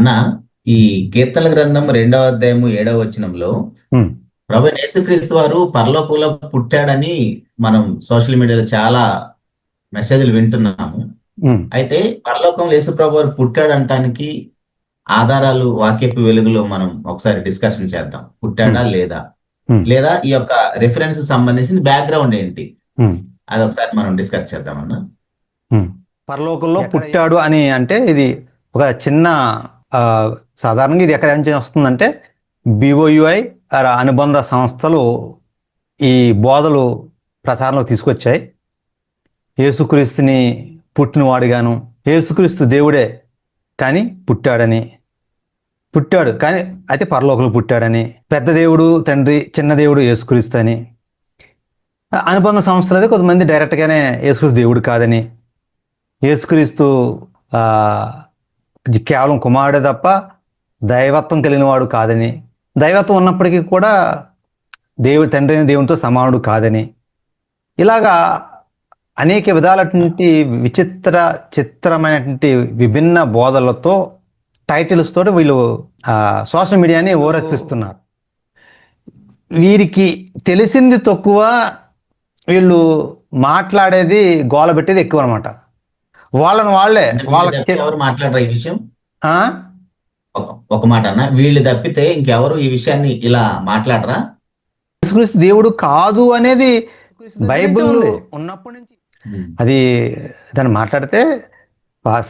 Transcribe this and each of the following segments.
అన్న, ఈ కీర్తన గ్రంథం 2వ అధ్యాయము 7వ వచనంలో ఉమ్, ప్రభు యేసుక్రీస్తు వారు పరలోకంలో పుట్టాడని మనం సోషల్ మీడియాలో చాలా మెసేజ్లు వింటున్నాము. ఉమ్, అయితే పరలోకంలో యేసు ప్రభు వారు పుట్టాడంటానికి ఆధారాలు వాక్యపు వెలుగులో మనం ఒకసారి డిస్కషన్ చేద్దాం. పుట్టాడా ఉమ్, లేదా, ఉమ్, లేదా ఈ యొక్క రిఫరెన్స్ సంబంధించిన బ్యాక్గ్రౌండ్ ఏంటి, ఉమ్, అది ఒకసారి మనం డిస్కస్ చేద్దామన్నా. ఉమ్. పరలోకంలో పుట్టాడు అని అంటే ఇది ఒక చిన్న ఆ, సాధారణంగా ఇది ఎక్కడ నుంచి వస్తుందంటే బిఓయుఐ అనుబంధ సంస్థలు ఈ బోధలు ప్రచారంలో తీసుకొచ్చాయి. యేసుక్రీస్తుని పుట్టినవాడుగాను, యేసుక్రీస్తు దేవుడే కానీ పుట్టాడు కానీ అయితే పరలోకంలో పుట్టాడని, పెద్ద దేవుడు తండ్రి, చిన్న దేవుడు యేసుక్రీస్తు అని. అనుబంధ సంస్థలు అయితే కొంతమంది డైరెక్ట్గానే యేసుక్రీస్తు దేవుడు కాదని, యేసుక్రీస్తు ఆ, కేవలం కుమారుడే తప్ప దైవత్వం కలిగిన వాడు కాదని, దైవత్వం ఉన్నప్పటికీ కూడా తండ్రి అయిన దేవునితో సమానుడు కాదని, ఇలాగా అనేక విధాలటువంటి చిత్రమైనటువంటి విభిన్న బోధలతో టైటిల్స్ తోటి వీళ్ళు సోషల్ మీడియాని ఓరెత్తిస్తున్నారు. వీరికి తెలిసింది తక్కువ, వీళ్ళు మాట్లాడేది గోల పెట్టేది ఎక్కువ అనమాట. వాళ్ళే వాళ్ళకి ఎవరు మాట్లాడరు ఈ విషయం. ఆ? ఒక మాట అన్న, వీళ్ళు తప్పితే ఇంకెవరు ఈ విషయాన్ని ఇలా మాట్లాడరా? యేసుక్రీస్తు దేవుడు కాదు అనేది బైబిల్ ఉన్నప్పటి నుంచి అది దాన్ని మాట్లాడితే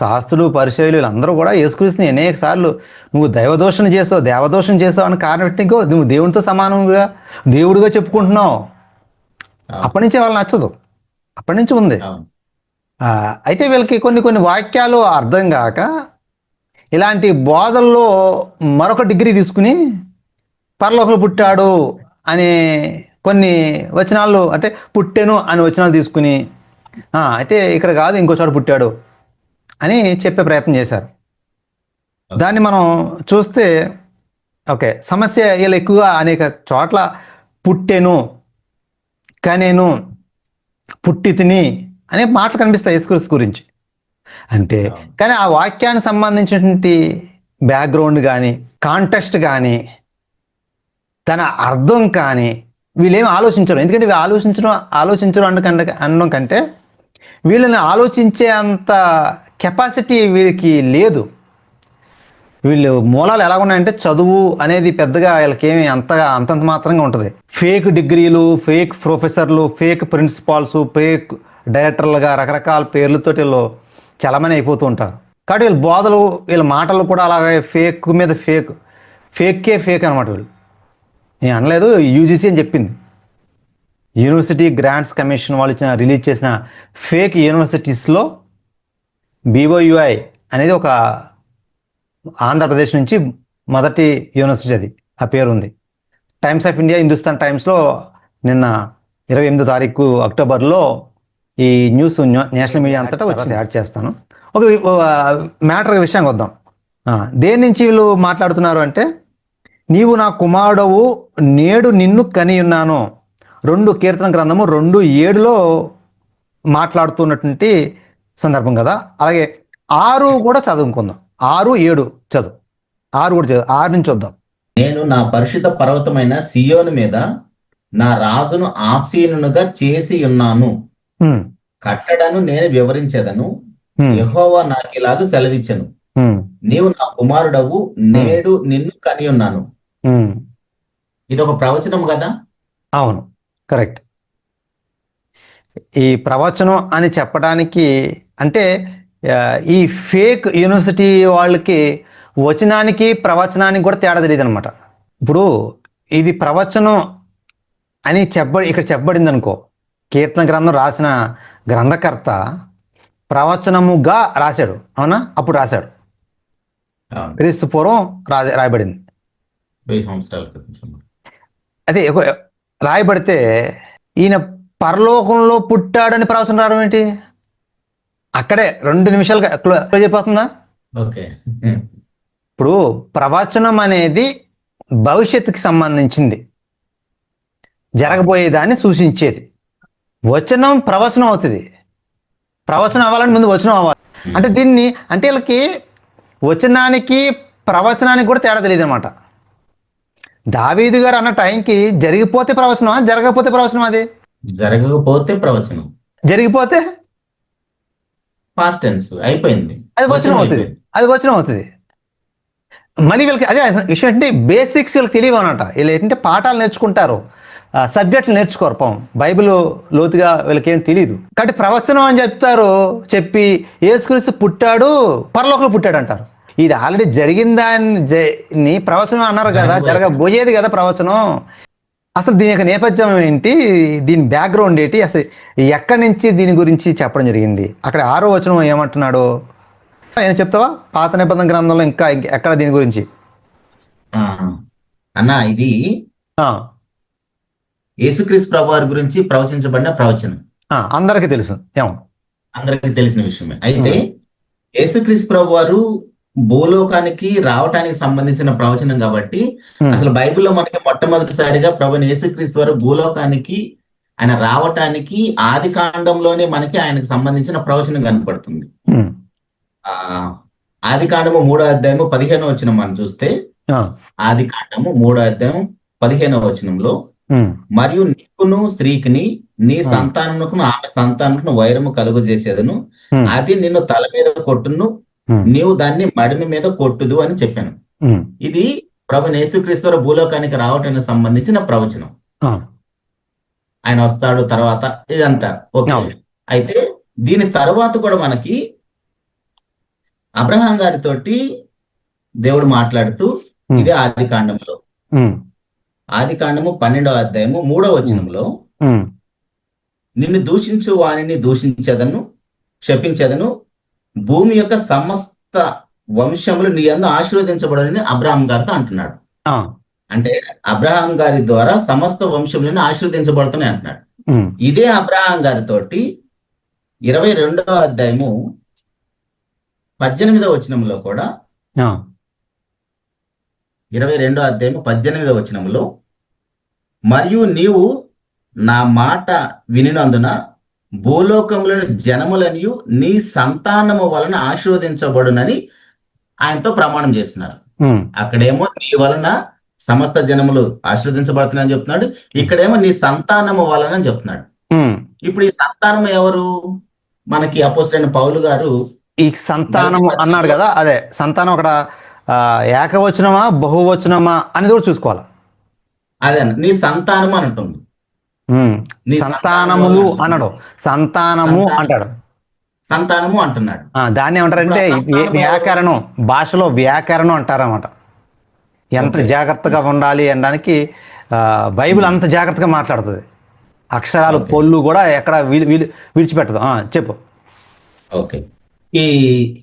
శాస్త్రులు, పరిచయులు వీళ్ళందరూ కూడా యేసుక్రీస్తుని అనేక సార్లు నువ్వు దైవదోషణ చేసావు, దేవదోషణ చేసావు అని కారణం పెట్టి నువ్వు దేవునితో సమానంగా దేవుడిగా చెప్పుకుంటున్నావు. అప్పటి నుంచే వాళ్ళు నచ్చదు, అప్పటి నుంచి ఉంది. అయితే వీళ్ళకి కొన్ని వాక్యాలు అర్థం కాక ఇలాంటి బోధల్లో మరొక డిగ్రీ తీసుకుని పరలోకంలో పుట్టాడు అనే కొన్ని వచనాలు, అంటే పుట్టెను అనే వచనాలు తీసుకుని అయితే ఇక్కడ కాదు ఇంకో చోట పుట్టాడు అని చెప్పే ప్రయత్నం చేశారు. దాన్ని మనం చూస్తే ఓకే, సమస్య వీళ్ళు ఎక్కువగా అనేక చోట్ల పుట్టెను, కనేను, పుట్టి తిని అనే మాటలు కనిపిస్తాయి యేసుక్రీస్తు గురించి. అంటే కానీ ఆ వాక్యానికి సంబంధించినటువంటి బ్యాక్గ్రౌండ్ కానీ, కాంటెక్స్ట్ కానీ, తన అర్థం కానీ వీళ్ళేమి ఆలోచించరు. ఎందుకంటే ఆలోచించరు అనడం కంటే వీళ్ళని ఆలోచించే అంత కెపాసిటీ వీళ్ళకి లేదు. వీళ్ళు మూలాలు ఎలా ఉన్నాయంటే చదువు అనేది పెద్దగా వీళ్ళకేమి అంతంత మాత్రంగా ఉంటుంది. ఫేక్ డిగ్రీలు, ఫేక్ ప్రొఫెసర్లు, ఫేక్ ప్రిన్సిపాల్స్, ఫేక్ డైరెక్టర్లుగా రకరకాల పేర్లతో వీళ్ళు చలమని అయిపోతూ ఉంటారు. కాబట్టి వీళ్ళ బోధలు, వీళ్ళ మాటలు కూడా అలాగే ఫేక్ మీద ఫేక్ అనమాట. వీళ్ళు నేను అనలేదు, యూజీసీ అని చెప్పింది. యూనివర్సిటీ గ్రాంట్స్ కమిషన్ వాళ్ళు రిలీజ్ చేసిన ఫేక్ యూనివర్సిటీస్లో బిఓయుఐ అనేది ఒక ఆంధ్రప్రదేశ్ నుంచి మొదటి యూనివర్సిటీ, అది ఆ పేరు ఉంది. టైమ్స్ ఆఫ్ ఇండియా, హిందుస్థాన్ టైమ్స్లో నిన్న 28 అక్టోబర్లో ఈ న్యూస్ నేషనల్ మీడియా అంతటా వచ్చి యాడ్ చేస్తాను. ఒక మ్యాటర్ విషయానికి వద్దాం. దేని నుంచి వీళ్ళు మాట్లాడుతున్నారు అంటే, నీవు నా కుమారుడవు, నేడు నిన్ను కని ఉన్నాను. 2 కీర్తన గ్రంథము 2:7లో మాట్లాడుతున్నటువంటి సందర్భం కదా. అలాగే 6 కూడా చదువుకుందాం. 6-7 చదువు. 6 కూడా చదువు. 6 నుంచి వద్దాం. నేను నా పరిశుద్ధ పర్వతమైన సియోను మీద నా రాజును ఆసీనునిగా చేసి ఉన్నాను, కట్టడను నేను వివరించేదను. యెహోవా నాకు ఇలాగ సెలవిచ్చెను, నీవు నా కుమారుడవు, నేడు నిన్ను కని ఉన్నాను. ఇది ఒక ప్రవచనం కదా. అవును, కరెక్ట్. ఈ ప్రవచనం అని చెప్పడానికి అంటే ఈ ఫేక్ యూనివర్సిటీ వాళ్ళకి వచనానికి ప్రవచనానికి కూడా తేడా తెలియదు అనమాట. ఇప్పుడు ఇది ప్రవచనం అని ఇక్కడ చెప్పబడింది అనుకో, కీర్తన గ్రంథం రాసిన గ్రంథకర్త ప్రవచనముగా రాశాడు, అవునా? అప్పుడు రాశాడు, క్రీస్తు పూర్వం రాయబడింది. 1000 సంవత్సరాల క్రితం అదే రాయబడితే ఈయన పరలోకంలో పుట్టాడని ప్రవచనం రావడం ఏంటి? అక్కడే 2 నిమిషాలుగా చెప్పేస్తుందా? ఓకే. ఇప్పుడు ప్రవచనం అనేది భవిష్యత్తుకి సంబంధించింది, జరగబోయేదాన్ని సూచించేది. వచనం ప్రవచనం అవుతుంది. ప్రవచనం అవ్వాలంటే ముందు వచనం అవ్వాలి. అంటే దీన్ని అంటే వీళ్ళకి వచనానికి ప్రవచనానికి కూడా తేడా తెలియదు అనమాట. దావీదు గారు అన్న టైంకి జరిగిపోతే ప్రవచనమా, జరగకపోతే ప్రవచనం? అది జరగకపోతే ప్రవచనం, జరిగిపోతే పాస్ట్ టెన్స్ అయిపోయింది, అది వచనం అవుతుంది. అది వచనం అవుతుంది. మళ్ళీ వీళ్ళకి అదే విషయం ఏంటంటే బేసిక్స్ వీళ్ళకి తెలియవు అన్నమాట. వీళ్ళు ఏంటంటే పాఠాలు నేర్చుకుంటారు, సబ్జెక్టులు నేర్చుకోరు. పాపం బైబిల్ లోతుగా వీళ్ళకి ఏం తెలియదు. కాబట్టి ప్రవచనం అని చెప్తారు, చెప్పి యేసుక్రీస్తు పుట్టాడు, పరలోకంలో పుట్టాడు అంటారు. ఇది ఆల్రెడీ జరిగిన దాన్ని ప్రవచనం అన్నారు కదా, జరగబోయేది కదా ప్రవచనం. అసలు దీని యొక్క నేపథ్యం ఏంటి, దీని బ్యాక్గ్రౌండ్ ఏంటి, అసలు ఎక్కడి నుంచి దీని గురించి చెప్పడం జరిగింది? అక్కడ 6వ వచనం ఏమంటున్నాడు ఆయన చెప్తావా? పాత నిబంధన గ్రంథంలో ఇంకా ఎక్కడ దీని గురించి? అన్న ఇది యేసుక్రీస్తు ప్రభు వారి గురించి ప్రవచించబడిన ప్రవచనం, అందరికీ తెలుసు, అందరికీ తెలిసిన విషయమే. అయితే యేసుక్రీస్తు ప్రభు వారు భూలోకానికి రావటానికి సంబంధించిన ప్రవచనం కాబట్టి అసలు బైబిల్లో మనకి మొట్టమొదటిసారిగా ప్రభుని యేసుక్రీస్తు వారు భూలోకానికి ఆయన రావటానికి ఆది కాండంలోనే మనకి ఆయనకు సంబంధించిన ప్రవచనం కనపడుతుంది. ఆది కాండము 3వ అధ్యాయము 15వ వచనం మనం చూస్తే, ఆది కాండము 3వ అధ్యాయం 15వ వచనంలో, మరియు నీకును స్త్రీకిని నీ సంతానమునకును ఆమె సంతానమునకును వైరము కలుగు చేసేదను, అది నిన్ను తల మీద కొట్టును, నీవు దాన్ని మడిమి మీద కొట్టుదు అని చెప్పాను. ఇది ప్రభుని యేసుక్రీస్తు వారు భూలోకానికి రావటానికి సంబంధించిన ప్రవచనం. ఆయన వస్తాడు తర్వాత ఇదంతా ఓకే. అయితే దీని తర్వాత కూడా మనకి అబ్రహాం గారితోటి దేవుడు మాట్లాడుతూ, ఇదే ఆది కాండంలో, ఆది కాండము 12వ అధ్యాయము 3వ వచనంలో, నిన్ను దూషించు వానిని దూషించదను, శపించదను, భూమి యొక్క సమస్త వంశములు నీ యందు ఆశీర్వదించబడని అబ్రహాం గారితో అంటున్నాడు. అంటే అబ్రహాం గారి ద్వారా సమస్త వంశములను ఆశీర్వదించబడుతున్నాయి అంటున్నాడు. ఇదే అబ్రహాం గారితోటి 22వ అధ్యాయము 18వ వచనంలో కూడా, 22వ అధ్యాయము 18వ వచనంలో, మరియు నీవు నా మాట వినినందున భూలోకములను జనములనియు నీ సంతానము వలన ఆశీర్వదించబడునని ఆయనతో ప్రమాణం చేస్తున్నారు. అక్కడేమో నీ వలన సమస్త జనములు ఆశీర్వదించబడుతున్నాయని చెప్తున్నాడు, ఇక్కడేమో నీ సంతానము వలన అని చెప్తున్నాడు. ఇప్పుడు ఈ సంతానం ఎవరు? మనకి అపోస్తలుడైన పౌలు గారు ఈ సంతానము అన్నాడు కదా, అదే సంతానం అక్కడ ఏకవచనమా బహువచనమా అనేది కూడా చూసుకోవాలి. అదే నీ సంతానము అని ఉంటుంది, సంతానములు అనడు, సంతానము అంటాడు, సంతానము అంటున్నాడు. దాన్ని ఏమంటారంటే వ్యాకరణం, భాషలో వ్యాకరణం అంటారన్నమాట. ఎంత జాగ్రత్తగా ఉండాలి అనడానికి బైబిల్ అంత జాగ్రత్తగా మాట్లాడుతుంది. అక్షరాలు పొల్లు కూడా ఎక్కడ విడిచిపెట్టదు. చెప్పు. ఓకే,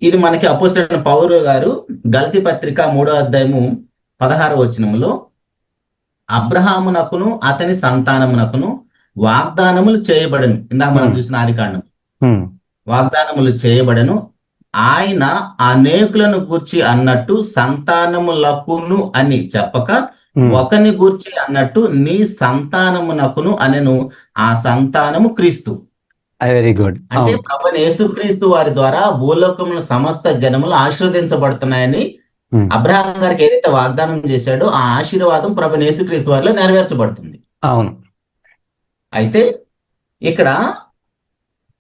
ఇది మనకి అపోస్తలుడైన పౌలు గారు గలతీ పత్రిక 3వ అధ్యాయము 16వ వచనంలో, అబ్రహామునకును అతని సంతానమునకును వాగ్దానములు చేయబడను, ఇందాక మనం చూసిన ఆది కాండం, వాగ్దానములు చేయబడను, ఆయన అనేకులను గూర్చి అన్నట్టు సంతానములకును అని చెప్పక ఒకని గూర్చి అన్నట్టు నీ సంతానమునకును అనెను, ఆ సంతానము క్రీస్తు. Very good. అంటే ప్రభువైన యేసుక్రీస్తు వారి ద్వారా భూలోకముల సమస్త జనములు ఆశీర్వదించబడుతున్నాయని అబ్రహాం గారికి ఏదైతే వాగ్దానం చేశాడో ఆ ఆశీర్వాదం ప్రభువైన యేసుక్రీస్తు వారిలో నెరవేర్చబడుతుంది. అవును. అయితే ఇక్కడ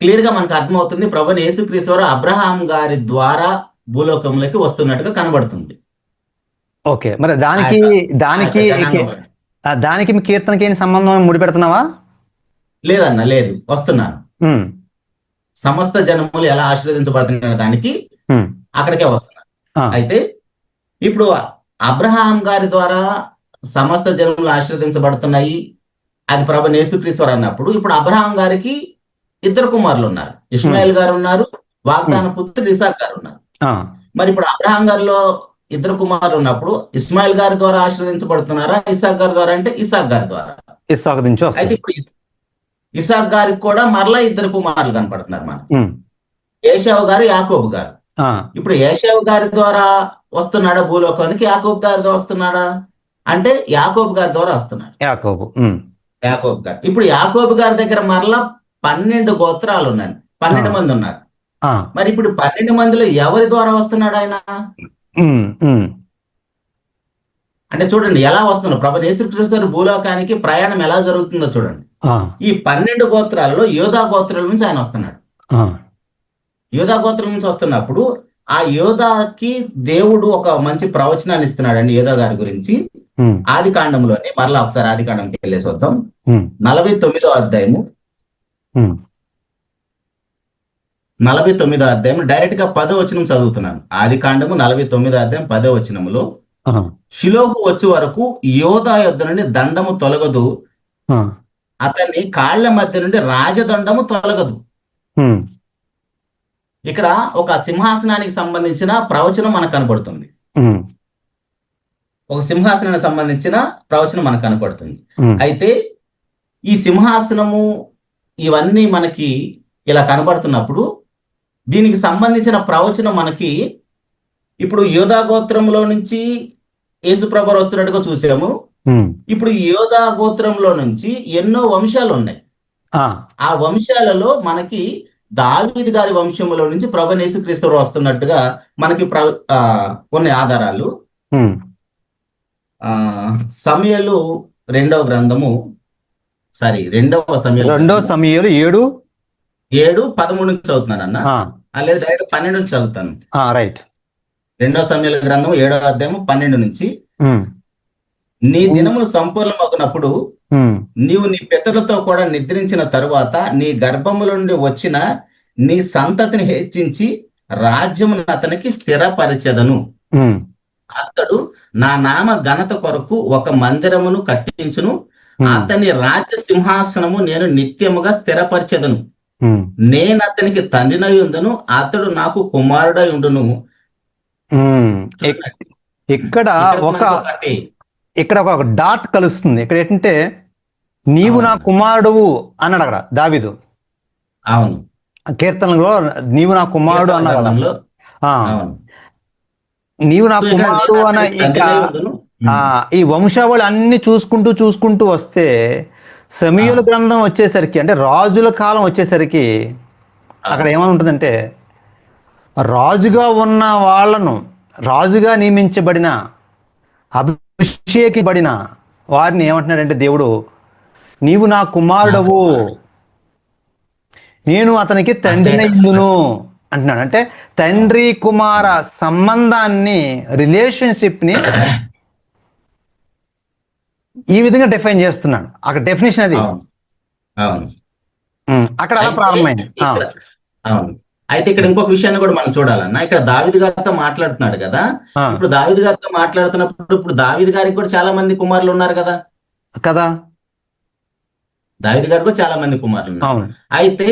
క్లియర్ గా మనకు అర్థమవుతుంది, ప్రభువైన యేసుక్రీస్తు వారు అబ్రహాం గారి ద్వారా భూలోకంలోకి వస్తున్నట్టుగా కనబడుతుంది. ఓకే, మరి దానికి మీ కీర్తనకి ఏం సంబంధం ముడిపెడుతున్నావా? లేదన్న, లేదు, వస్తున్నాను. సమస్త జనములు ఎలా ఆశీర్వదించబడుతున్న దానికి అక్కడికే వస్తున్నాను. అయితే ఇప్పుడు అబ్రహాం గారి ద్వారా సమస్త జనములు ఆశీర్వదించబడుతున్నాయి, అది ప్రభువైన యేసుక్రీస్తు వారు అన్నప్పుడు, ఇప్పుడు అబ్రహాం గారికి 2 కుమారులు ఉన్నారు, ఇష్మాయిల్ గారు ఉన్నారు, వాగ్దాన పుత్రుడు ఇసాక్ గారు ఉన్నారు. మరి ఇప్పుడు అబ్రహాం గారిలో 2 కుమారులు ఉన్నప్పుడు ఇస్మాయిల్ గారి ద్వారా ఆశీర్వదించబడుతున్నారా, ఇసాక్ గారి ద్వారా అంటే ఇసాక్ గారి ద్వారా. అయితే ఇప్పుడు ఇసాక్ గారికి కూడా మరలా 2 కుమారులు కనపడుతున్నారు మనకు, ఏశావు గారు, యాకోబు గారు. ఇప్పుడు ఏశావు గారి ద్వారా వస్తున్నాడా భూలోకానికి, యాకోబు గారి ద్వారా వస్తున్నాడా అంటే యాకోబు గారి ద్వారా వస్తున్నాడు. యాకోబు గారు. ఇప్పుడు యాకోబు గారి దగ్గర మరలా 12 గోత్రాలు ఉన్నాయి, 12 మంది ఉన్నారు. మరి ఇప్పుడు 12 మందిలో ఎవరి ద్వారా వస్తున్నాడు ఆయన? అంటే చూడండి ఎలా వస్తున్నారు ప్రభు యేసుక్రీస్తు భూలోకానికి ప్రయాణం ఎలా జరుగుతుందో చూడండి. ఈ 12 గోత్రాలలో యోధా గోత్రాల నుంచి ఆయన వస్తున్నాడు. యోధా గోత్రం నుంచి వస్తున్నప్పుడు ఆ యోధాకి దేవుడు ఒక మంచి ప్రవచనాన్ని ఇస్తున్నాడు అండి యోధా గారి గురించి. ఆది కాండంలోనే మరలా ఒకసారి ఆది కాండంకి వెళ్ళేసి వద్దాం. 49వ అధ్యాయము 49వ అధ్యాయం డైరెక్ట్ గా 10వ వచనం చదువుతున్నాను. ఆది కాండము 49వ అధ్యాయం 10వ వచనములో, షిలోహు వచ్చే వరకు యోధా యొద్ద నుండి దండము తొలగదు, అతని కాళ్ల మధ్య నుండి రాజదండము తొలగదు. ఇక్కడ ఒక సింహాసనానికి సంబంధించిన ప్రవచనం మనకు కనపడుతుంది. ఒక సింహాసనానికి సంబంధించిన ప్రవచనం మనకు కనపడుతుంది. అయితే ఈ సింహాసనము ఇవన్నీ మనకి ఇలా కనబడుతున్నప్పుడు దీనికి సంబంధించిన ప్రవచనం మనకి ఇప్పుడు యోధా గోత్రంలో నుంచి యేసుప్రభు వస్తున్నట్టుగా చూసాము. ఇప్పుడు యోధా గోత్రంలో నుంచి ఎన్నో వంశాలు ఉన్నాయి. ఆ వంశాలలో మనకి దావీదు గారి వంశంలో నుంచి ప్రభు యేసుక్రీస్తు వస్తున్నట్టుగా మనకి కొన్ని ఆధారాలు. సమయలు 2వ గ్రంథము 2వ సమయలు 7:13 నుంచి చదువుతున్నాను అన్న, లేదా డైరెక్ట్ 12 నుంచి చదువుతాను. రైట్. 2వ సమయల గ్రంథం 7వ అధ్యాయము 12 నుంచి, నీ దినములు సంపూర్ణమగునప్పుడు నీవు నీ పితరులతో కూడా నిద్రించిన తరువాత నీ గర్భముల నుండి వచ్చిన నీ సంతతిని హెచ్చించి రాజ్యమును అతనికి స్థిరపరిచెదను. అతడు నా నామ ఘనత కొరకు ఒక మందిరమును కట్టించును, అతని రాజ్య సింహాసనము నేను నిత్యముగా స్థిరపరిచెదను. నేను అతనికి తండ్రినై ఉండును, అతడు నాకు కుమారుడై ఉండును. ఇక్కడ ఒక డాట్ కలుస్తుంది. ఇక్కడ ఏంటంటే నీవు నా కుమారుడువు అన్నాడు అక్కడ దావీదు. అవును, కీర్తనలో నీవు నా కుమారుడు అన్నాడు. నీవు నా కుమారుడు అన్న ఈ వంశావళి అన్ని చూసుకుంటూ వస్తే సమూయేలు గ్రంథం వచ్చేసరికి, అంటే రాజుల కాలం వచ్చేసరికి అక్కడ ఏమని ఉంటుందంటే, రాజుగా ఉన్న వాళ్ళను, రాజుగా నియమించబడిన, అభిషేకించబడిన వారిని ఏమంటున్నాడంటే దేవుడు, నీవు నా కుమారుడవు, నేను అతనికి తండ్రినయ్యును అంటున్నాడు. అంటే తండ్రి కుమార సంబంధాన్ని, రిలేషన్షిప్ ని ఈ విధంగా డిఫైన్ చేస్తున్నాడు. అక్కడ డెఫినేషన్ అది అక్కడ అలా ప్రారంభమైంది. అవును. అయితే ఇక్కడ ఇంకొక విషయాన్ని కూడా మనం చూడాలన్నా, ఇక్కడ దావీదు గారితో మాట్లాడుతున్నాడు కదా. ఇప్పుడు దావీదు గారితో మాట్లాడుతున్నప్పుడు ఇప్పుడు దావీదు గారికి కూడా చాలా మంది కుమారులు ఉన్నారు కదా. దావీదు గారికి కూడా చాలా మంది కుమారులు ఉన్నారు. అయితే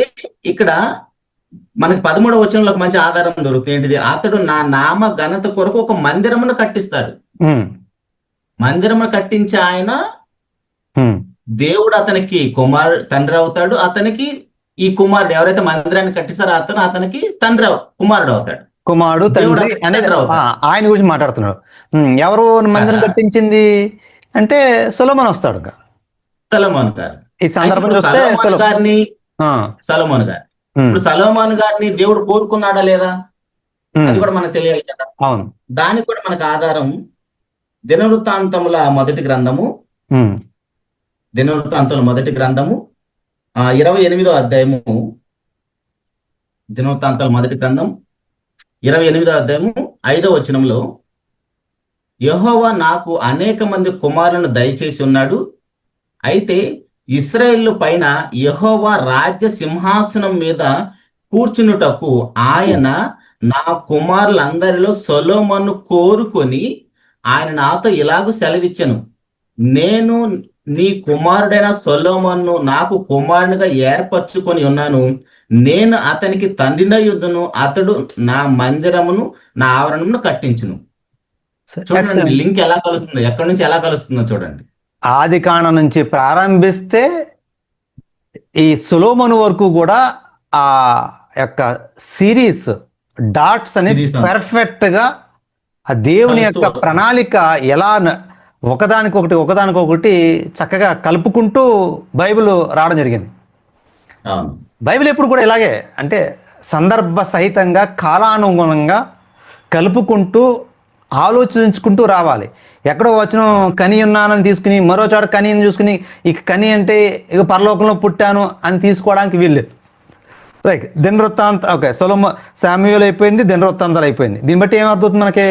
ఇక్కడ మనకి 13వ వచనంలో ఒక మంచి ఆధారం దొరుకుతుంది. ఏంటిది? అతడు నా నామ ఘనత కొరకు ఒక మందిరమును కట్టిస్తాడు. మందిరమును కట్టించి ఆయన దేవుడు అతనికి తండ్రి అవుతాడు. అతనికి ఈ కుమారుడు ఎవరైతే మందిరాన్ని కట్టిస్తారో అతనికి కుమారుడు అవుతాడు. కుమారుడు తండ్రి అనేది ఆయన గురించి మాట్లాడుతున్నాడు. ఎవరు మందిరం కట్టించింది అంటే సొలొమోను వస్తాడు. సొలొమోను గారు ఈ సందర్భంలో సొలొమోను గారు ఇప్పుడు సొలొమోను గారిని దేవుడు కోరుకున్నాడా లేదా అది కూడా మనకు తెలియాలి కదా. అవును. దానికి కూడా మనకు ఆధారం దినవృత్తాంతముల మొదటి గ్రంథము 28వ అధ్యాయము, దినవృత్తాంతాల మొదటి గ్రంథం 28వ అధ్యాయము 5వ వచనంలో, యెహోవా నాకు అనేక మంది కుమారులను దయచేసి ఉన్నాడు, అయితే ఇశ్రాయేలు పైన యెహోవా రాజ్య సింహాసనం మీద కూర్చునుటకు ఆయన నా కుమారులందరిలో సొలొమోను కోరుకొని ఆయన నాతో ఇలాగూ సెలవిచ్చెను, నేను నీ కుమారుడైన సొలొమోను నాకు కుమారునిగా ఏర్పరచుకొని ఉన్నాను, నేను అతనికి తండ్రినై యుందును, అతడు నా మందిరమును నా ఆవరణమును కట్టించును. చూడండి లింక్ ఎలా కలుస్తుందో, ఎక్కడి నుంచి ఎలా కలుస్తుందో చూడండి. ఆది కాండం నుంచి ప్రారంభిస్తే ఈ సొలొమోను వరకు కూడా ఆ యొక్క సిరీస్ డాట్స్ అనేది పర్ఫెక్ట్ గా ఆ దేవుని యొక్క ప్రణాళిక ఎలా ఒకదానికొకటి చక్కగా కలుపుకుంటూ బైబిల్ రావడం జరిగింది. బైబిల్ ఎప్పుడు కూడా ఇలాగే, అంటే సందర్భ సహితంగా కాలానుగుణంగా కలుపుకుంటూ ఆలోచించుకుంటూ రావాలి. ఎక్కడో వచనం కని ఉన్నానని తీసుకుని మరో చోట కని అని చూసుకుని ఇక కని అంటే ఇక పరలోకంలో పుట్టాను అని తీసుకోవడానికి వీల్లేదు. రైట్, దినవృత్తాంత ఓకే, శామ్యూయల్ అయిపోయింది, దినవృత్తాంతాలు అయిపోయింది. దీన్ని బట్టి ఏమర్థవుతుంది మనకి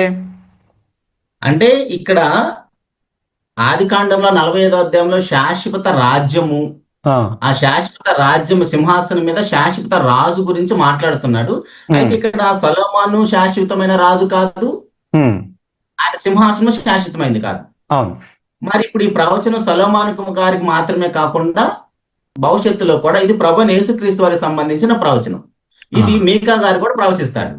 అంటే ఇక్కడ ఆదికాండంలో 45వ అధ్యాయంలో శాశ్వత రాజ్యము, ఆ శాశ్వత రాజ్యము సింహాసనం మీద శాశ్వత రాజు గురించి మాట్లాడుతున్నాడు. అయితే ఇక్కడ సొలొమోను శాశ్వతమైన రాజు కాదు, ఆయన సింహాసనం శాశ్వతమైంది కాదు. అవును. మరి ఇప్పుడు ఈ ప్రవచనం సొలొమోను గారికి మాత్రమే కాకుండా భవిష్యత్తులో కూడా ఇది ప్రభువైన యేసుక్రీస్తు వారికి సంబంధించిన ప్రవచనం. ఇది మీకా గారు కూడా ప్రవచిస్తాడు.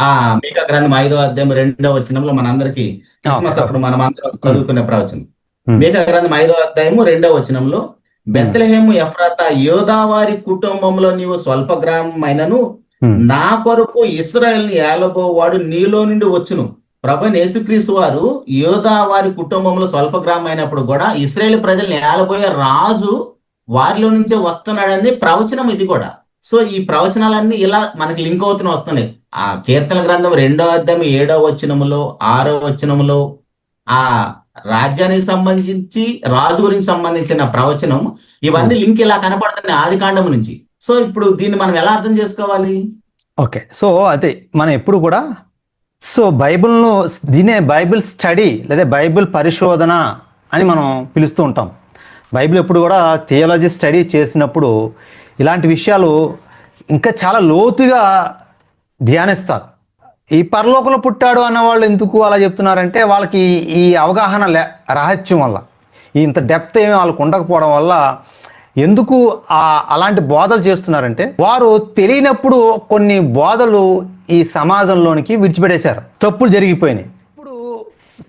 ఆ మీకా గ్రంథం 5వ అధ్యాయం 2వ వచనంలో మనందరికి క్రిస్మస్ అప్పుడు మనం అందరం చదువుకునే ప్రవచనం. మీకా గ్రంథం 5వ అధ్యాయము 2వ వచనంలో, బెత్లెహేము ఎఫ్రాతా, యోదా వారి కుటుంబంలో నీవు స్వల్ప గ్రామమైనను నా కొరకు ఇశ్రాయేలుని ఏలబోవాడు నీలో నుండి వచ్చును. ప్రభువైన యేసుక్రీస్తు వారు యోదా వారి కుటుంబంలో స్వల్ప గ్రామం అయినప్పుడు కూడా ఇశ్రాయేలు ప్రజల్ని ఏలబోయే రాజు వారిలో నుంచే వస్తున్నాడని ప్రవచనం ఇది కూడా. సో ఈ ప్రవచనాలన్నీ ఇలా మనకి లింక్ అవుతూనే వస్తున్నాయి. ఆ కీర్తన గ్రంథం 2వ అధ్యాయం 7వ వచనములో 6వ వచనములో ఆ రాజ్యానికి సంబంధించి రాజు గురించి సంబంధించిన ప్రవచనం, ఇవన్నీ లింక్ ఇలా కనపడుతున్నాయి ఆదికాండం నుంచి. సో ఇప్పుడు దీన్ని మనం ఎలా అర్థం చేసుకోవాలి? ఓకే, సో అదే మనం ఎప్పుడు కూడా బైబిల్ను దీనే బైబిల్ స్టడీ లేదా బైబిల్ పరిశోధన అని మనం పిలుస్తూ ఉంటాం. బైబిల్ ఎప్పుడు కూడా థియాలజీ స్టడీ చేసినప్పుడు ఇలాంటి విషయాలు ఇంకా చాలా లోతుగా ధ్యానిస్తారు. ఈ పరలోకంలో పుట్టాడు అన్న వాళ్ళు ఎందుకు అలా చెప్తున్నారంటే వాళ్ళకి ఈ అవగాహన రహస్యం వల్ల, ఇంత డెప్త్ ఏమీ వాళ్ళకు ఉండకపోవడం వల్ల ఎందుకు అలాంటి బోధలు చేస్తున్నారంటే వారు తెలియనప్పుడు కొన్ని బోధలు ఈ సమాజంలోనికి విడిచిపెట్టేశారు. తప్పులు జరిగిపోయినాయి. ఇప్పుడు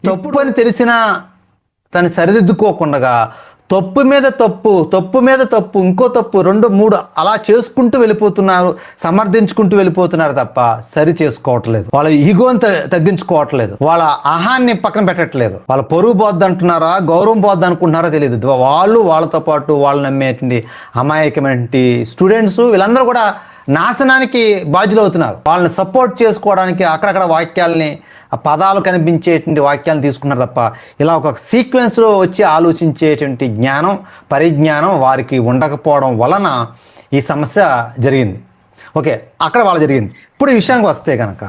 తప్పు అని తెలిసినా తను సరిదిద్దుకోకుండా తప్పు మీద తప్పు, తప్పు మీద తప్పు, ఇంకో తప్పు, 2, 3 అలా చేసుకుంటూ వెళ్ళిపోతున్నారు, సమర్థించుకుంటూ వెళ్ళిపోతున్నారు తప్ప సరి చేసుకోవట్లేదు. వాళ్ళ ఈగోని తగ్గించుకోవట్లేదు, వాళ్ళ అహాన్ని పక్కన పెట్టట్లేదు. వాళ్ళ పొరుగు బోద్ద అంటున్నారా, గౌరవం బోద్ద అనుకుంటున్నారో తెలియదు. వాళ్ళు వాళ్ళతో పాటు వాళ్ళు నమ్మేటువంటి అమాయకమైన స్టూడెంట్స్ వీళ్ళందరూ కూడా నాశనానికి బాధ్యులు అవుతున్నారు. వాళ్ళని సపోర్ట్ చేసుకోవడానికి అక్కడక్కడ వాక్యాలని, ఆ పదాలు కనిపించేటువంటి వాక్యాలను తీసుకున్నారు తప్ప ఇలా ఒక సీక్వెన్స్లో వచ్చి ఆలోచించేటువంటి జ్ఞానం, పరిజ్ఞానం వారికి ఉండకపోవడం వలన ఈ సమస్య జరిగింది. ఓకే, అక్కడ వాళ్ళు జరిగింది. ఇప్పుడు ఈ విషయానికి వస్తే కనుక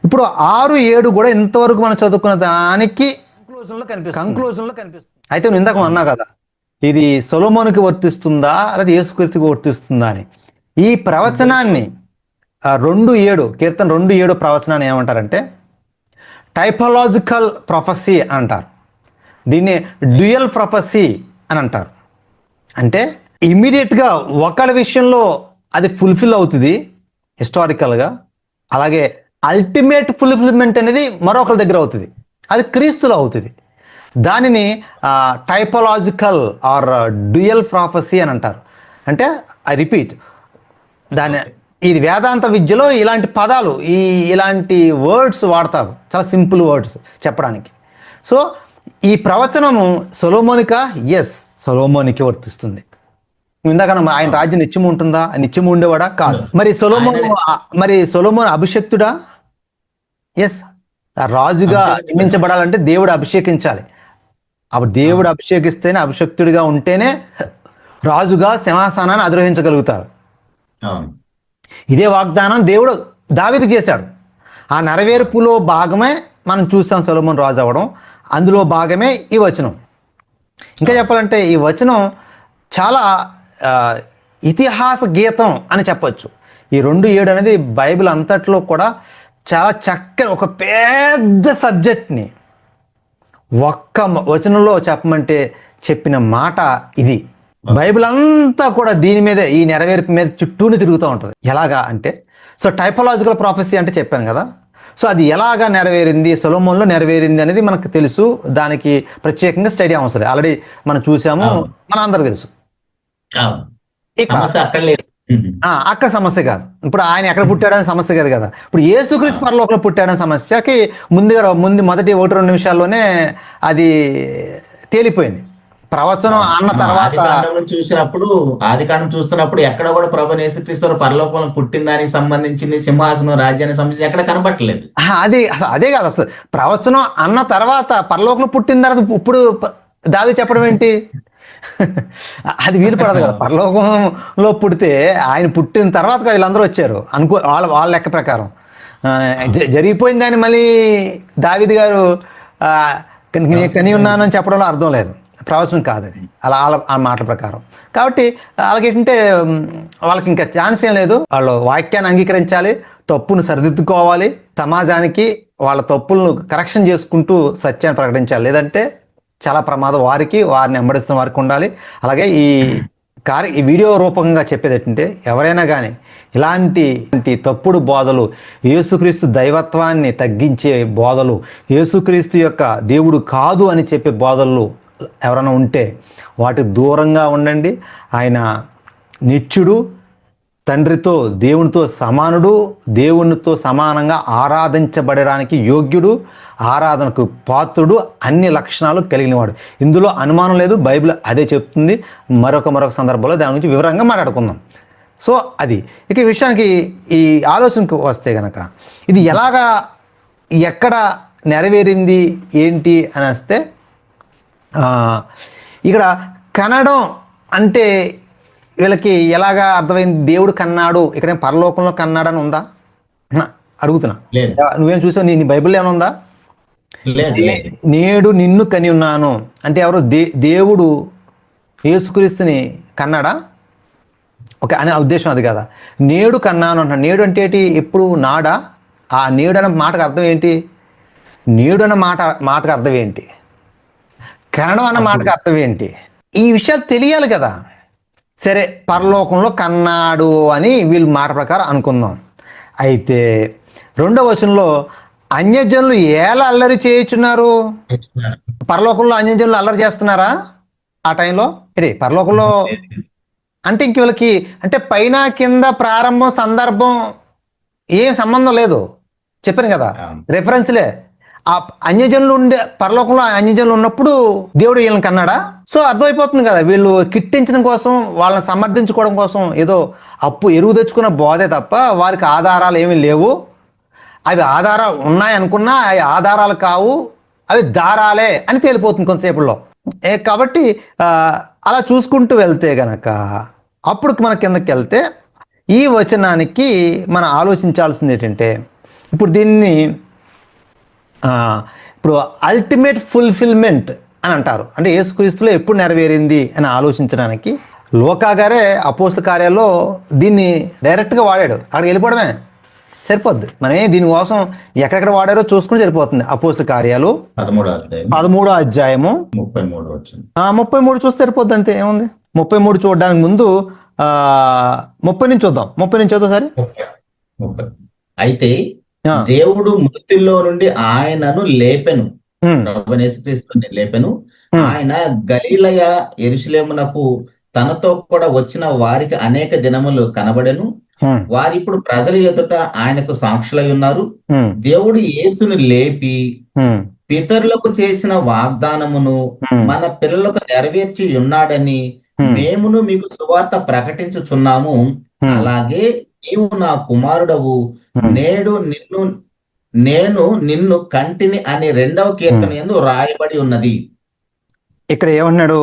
ఇప్పుడు 6, 7 కూడా ఇంతవరకు మనం చదువుకున్న దానికి కంక్లూజన్లో కనిపిస్తుంది. అయితే నువ్వు ఇందాక అన్నా కదా, ఇది సొలొమోనుకి వర్తిస్తుందా లేదా యేసుక్రీస్తుకి వర్తిస్తుందా అని. ఈ ప్రవచనాన్ని 2:7 కీర్తన 2:7 ప్రవచనాన్ని ఏమంటారంటే టైపాలజికల్ ప్రొఫెసీ అంటారు. దీన్ని డ్యూయల్ ప్రొఫెసీ అని అంటారు. అంటే ఇమ్మీడియట్గా ఒకళ్ళ విషయంలో అది ఫుల్ఫిల్ అవుతుంది హిస్టారికల్గా, అలాగే అల్టిమేట్ ఫుల్ఫిల్మెంట్ అనేది మరొకరి దగ్గర అవుతుంది, అది క్రీస్తులో అవుతుంది. దానిని టైపాలజికల్ ఆర్ డ్యూయల్ ప్రొఫెసీ అని అంటారు. అంటే ఐ రిపీట్, దాని ఇది వేదాంత విద్యలో ఇలాంటి పదాలు, ఇలాంటి వర్డ్స్ వాడతారు, చాలా సింపుల్ వర్డ్స్ చెప్పడానికి. సో ఈ ప్రవచనము సొలొమోనికా? ఎస్, సొలొమోనికి వర్తిస్తుంది. ఇందాక ఆయన రాజ్యం నిత్యం ఉంటుందా? నిత్యం ఉండేవాడా? కాదు. మరి సొలొమోను అభిషక్తుడా? ఎస్, రాజుగా నియమించబడాలంటే దేవుడు అభిషేకించాలి. అప్పుడు దేవుడు అభిషేకిస్తేనే, అభిషక్తుడిగా ఉంటేనే రాజుగా సింహాసనాన్ని అధిరోహించగలుగుతారు. ఇదే వాగ్దానం దేవుడు దావీదుకు చేశాడు. ఆ నెరవేర్పులో భాగమే మనం చూస్తాం సొలొమోను రాజు అవ్వడం. అందులో భాగమే ఈ వచనం. ఇంకా చెప్పాలంటే ఈ వచనం చాలా ఇతిహాస గీతం అని చెప్పొచ్చు. ఈ 2:7 అనేది బైబిల్ అంతట్లో కూడా చాలా చక్కని ఒక పెద్ద సబ్జెక్ట్ని ఒక్క వచనంలో చెప్పమంటే చెప్పిన మాట ఇది. బైబిల్ అంతా కూడా దీని మీదే, ఈ నెరవేర్పు మీద చుట్టూనే తిరుగుతూ ఉంటుంది. ఎలాగా అంటే, సో టైపాలజికల్ ప్రొఫెసీ అంటే చెప్పాను కదా, సో అది ఎలాగా నెరవేరింది, సొలొమోన్లో నెరవేరింది అనేది మనకు తెలుసు. దానికి ప్రత్యేకంగా స్టడీ అవసరం, ఆల్రెడీ మనం చూసాము, మన అందరికి తెలుసు. అక్కడ సమస్య కాదు. ఇప్పుడు ఆయన ఎక్కడ పుట్టాడని సమస్య కాదు కదా. ఇప్పుడు యేసుక్రీస్తు పరలోకంలో పుట్టాడని సమస్యకి ముందు మొదటి 1-2 నిమిషాల్లోనే అది తేలిపోయింది. ప్రవచనం అన్న తర్వాత ఆదికాండం చూస్తున్నప్పుడు ఎక్కడ కూడా ప్రభు యేసుక్రీస్తు పరలోకంలో పుట్టిన దానికి సంబంధించింది, సింహాసనం రాజ్యానికి సంబంధించి ఎక్కడ కనపడలేదు. అదే కాదు, అసలు ప్రవచనం అన్న తర్వాత పరలోకంలో పుట్టిన తర్వాత ఇప్పుడు దావీదు చెప్పడం ఏంటి? అది వీలు పడదు కదా. పరలోకంలో పుడితే ఆయన పుట్టిన తర్వాత వీళ్ళందరూ వచ్చారు అనుకో, వాళ్ళ లెక్క ప్రకారం జరిగిపోయిందని మళ్ళీ దావీదు గారు కని ఉన్నానని చెప్పడంలో అర్థం లేదు. ప్రవచనం కాదు అది, అలా ఆ మాటల ప్రకారం. కాబట్టి వాళ్ళకి ఏంటంటే వాళ్ళకి ఇంకా ఛాన్స్ ఏం లేదు. వాళ్ళు వాక్యాన్ని అంగీకరించాలి, తప్పును సరిదిద్దుకోవాలి, సమాజానికి వాళ్ళ తప్పులను కరెక్షన్ చేసుకుంటూ సత్యాన్ని ప్రకటించాలి. లేదంటే చాలా ప్రమాదం వారికి, వారిని వెంబడిస్తున్న వారికి ఉండాలి. అలాగే ఈ వీడియో రూపంగా చెప్పేది ఏంటంటే, ఎవరైనా కానీ ఇలాంటి తప్పుడు బోధలు, యేసుక్రీస్తు దైవత్వాన్ని తగ్గించే బోధలు, యేసుక్రీస్తు యొక్క దేవుడు కాదు అని చెప్పే బోధలు ఎవరైనా ఉంటే వాటికి దూరంగా ఉండండి. ఆయన నిత్యుడు, తండ్రితో దేవునితో సమానుడు, దేవునితో సమానంగా ఆరాధించబడడానికి యోగ్యుడు, ఆరాధనకు పాత్రుడు, అన్ని లక్షణాలు కలిగినవాడు. ఇందులో అనుమానం లేదు, బైబిల్ అదే చెప్తుంది. మరొక సందర్భంలో దాని గురించి వివరంగా మాట్లాడుకుందాం. సో అది ఇక ఈ విషయానికి, ఈ ఆలోచనకు వస్తే కనుక ఇది ఎలాగా, ఎక్కడ నెరవేరింది ఏంటి అని వస్తే, ఇక్కడ కనడం అంటే వీళ్ళకి ఎలాగా అర్థమైంది? దేవుడు కన్నాడు, ఇక్కడ పరలోకంలో కన్నాడని ఉందా అడుగుతున్నా. నువ్వేం చూసావు? నీ బైబిల్లో ఏమైనా ఉందా? నేడు నిన్ను కని ఉన్నాను అంటే ఎవరు? దేవుడు యేసుక్రీస్తుని కన్నాడా? ఓకే, అనే ఉద్దేశం అది కదా. నేడు కన్నాను అంటున్నాడు. నేడు అంటే ఏంటి? ఎప్పుడు నాడా? ఆ నేడు అన్న మాటకు అర్థం ఏంటి? నేడు అన్న మాటకు అర్థం ఏంటి? కనడం అన్న మాటకు అర్థం ఏంటి? ఈ విషయాలు తెలియాలి కదా. సరే, పరలోకంలో కన్నాడు అని వీళ్ళు మాట ప్రకారం అనుకుందాం. అయితే 2వ వచనంలో అన్యజనులు ఎలా అల్లరి చేయుచున్నారు? పరలోకంలో అన్యజనులు అల్లరి చేస్తున్నారా ఆ టైంలో? పరలోకంలో అంటే ఇంక వీళ్ళకి అంటే పైన కింద ప్రారంభం సందర్భం ఏం సంబంధం లేదు, చెప్పాను కదా, రెఫరెన్స్లే. ఆ అన్యజనులు ఉండే పరలోకంలో అన్యజనులు ఉన్నప్పుడు దేవుడు వీళ్ళని కన్నాడా? సో అర్థమైపోతుంది కదా, వీళ్ళు కిట్టించడం కోసం, వాళ్ళని సమర్థించుకోవడం కోసం ఏదో ఎరువు తెచ్చుకున్న బోధే తప్ప వారికి ఆధారాలు ఏమీ లేవు. అవి ఆధారాలు ఉన్నాయనుకున్నా అవి ఆధారాలు కావు, అవి దారాలే అని తేలిపోతుంది కొంతసేపులో. కాబట్టి అలా చూసుకుంటూ వెళ్తే గనక అప్పుడు మన కిందకి వెళ్తే ఈ వచనానికి మనం ఆలోచించాల్సింది ఏంటంటే, ఇప్పుడు దీన్ని ఇప్పుడు అల్టిమేట్ ఫుల్ఫిల్మెంట్ అని అంటారు. అంటే యేసుక్రీస్తులో ఎప్పుడు నెరవేరింది అని ఆలోచించడానికి లోకా గారే అపోస్తల కార్యాల్లో దీన్ని డైరెక్ట్గా వాడాడు. అక్కడికి వెళ్ళిపోవడమే సరిపోద్ది. మనమే దీనికోసం ఎక్కడెక్కడ వాడారో చూసుకుని సరిపోతుంది. అపోస్తల కార్యాలు 13వ అధ్యాయము 33 చూస్తే సరిపోద్ది, అంతే. ఏముంది 33 చూడడానికి ముందు 30 నుంచి చూద్దాం. 30 నుంచి చదువు సరే. అయితే దేవుడు మృతుల్లో నుండి ఆయనను లేపెను, యేసుక్రీస్తుని లేపెను. ఆయన గలిలయ యెరూషలేమునకు తనతో కూడా వచ్చిన వారికి అనేక దినములు కనబడెను. వారిప్పుడు ప్రజల ఎదుట ఆయనకు సాక్షులై ఉన్నారు. దేవుడు యేసును లేపి పితరులకు చేసిన వాగ్దానమును మన పిల్లలకు నెరవేర్చి ఉన్నాడని మేమును మీకు సువార్త ప్రకటించుచున్నాము. అలాగే నీవు నా కుమారుడవు, నేను నిన్ను కంటిని అని 2వ కీర్తన యందు రాయబడి ఉన్నది. ఇక్కడ ఏమన్నాడు?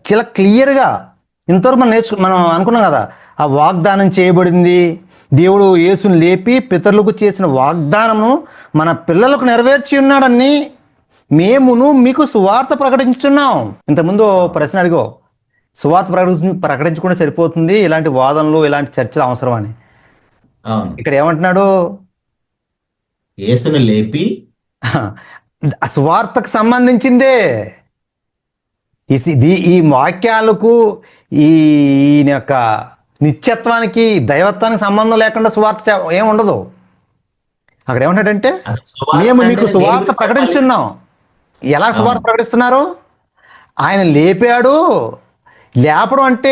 చాలా క్లియర్ గా ఇంతవరకు మనం అనుకున్నాం కదా, ఆ వాగ్దానం చేయబడింది. దేవుడు యేసుని లేపి పితరులకు చేసిన వాగ్దానమును మన పిల్లలకు నెరవేర్చి ఉన్నాడని మేమును మీకు సువార్త ప్రకటించున్నాం. ఇంతకుముందు ప్రశ్న అడిగో, సువార్త ప్రకటించుకుంటే సరిపోతుంది, ఇలాంటి వాదనలు ఇలాంటి చర్చలు అవసరం అని. ఇక్కడ ఏమంటున్నాడు? యేసుని లేపి సువార్తకు సంబంధించిందే ఈ వాక్యాలకు, ఈయన యొక్క నిత్యత్వానికి, దైవత్వానికి సంబంధం లేకుండా సువార్త ఏముండదు. అక్కడ ఏమంటాడంటే, మేము మీకు సువార్త ప్రకటించున్నాం. ఎలా సువార్త ప్రకటిస్తున్నారు? ఆయన లేపాడు. లేపడం అంటే